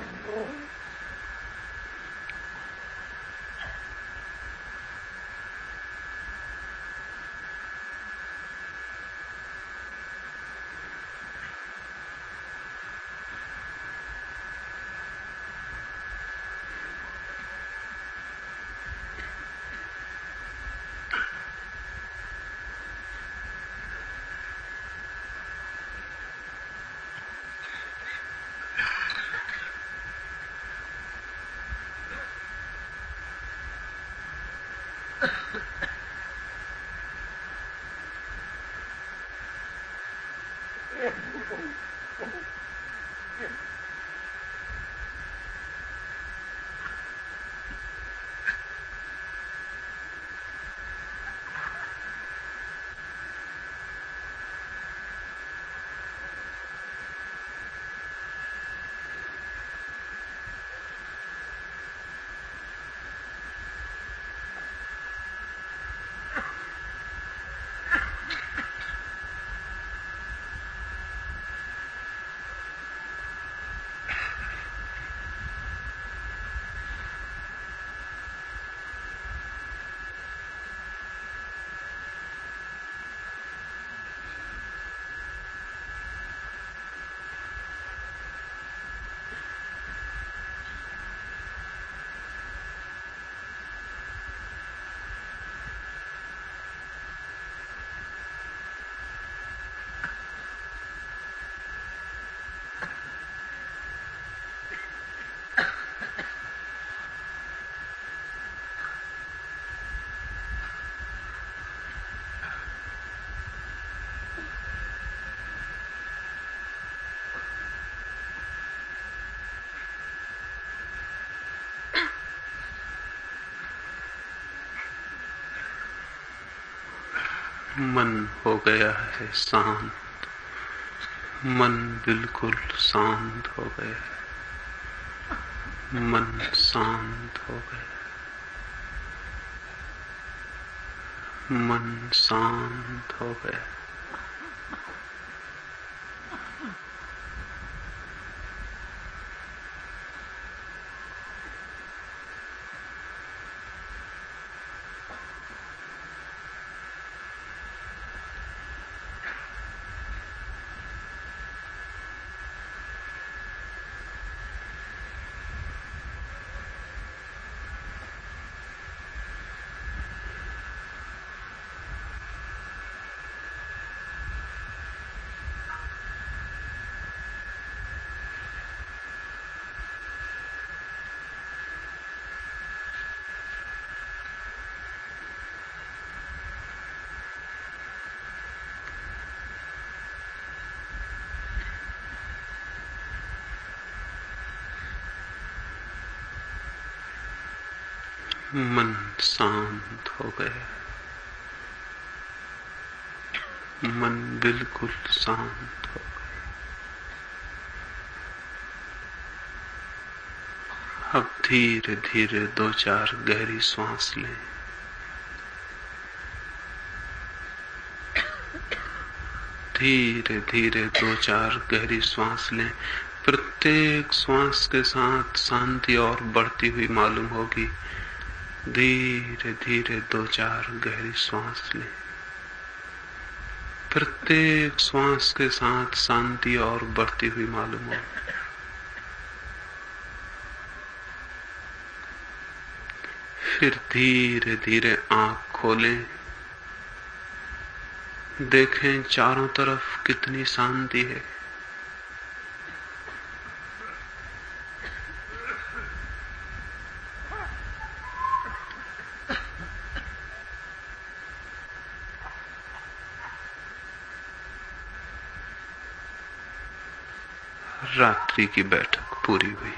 मन हो गया है शांत। मन बिल्कुल शांत हो गया है। मन शांत हो गया। मन शांत हो गया। मन शांत हो गया। मन बिल्कुल शांत हो गया। अब धीरे धीरे 2-4 गहरी सांस लें। धीरे धीरे 2-4 गहरी श्वास लें। प्रत्येक श्वास के साथ शांति और बढ़ती हुई मालूम होगी। धीरे धीरे 2-4 गहरी श्वास लें। प्रत्येक श्वास के साथ शांति और बढ़ती हुई मालूम होगी। फिर धीरे धीरे आंख खोलें। देखें चारों तरफ कितनी शांति है। रात्रि की बैठक पूरी हुई।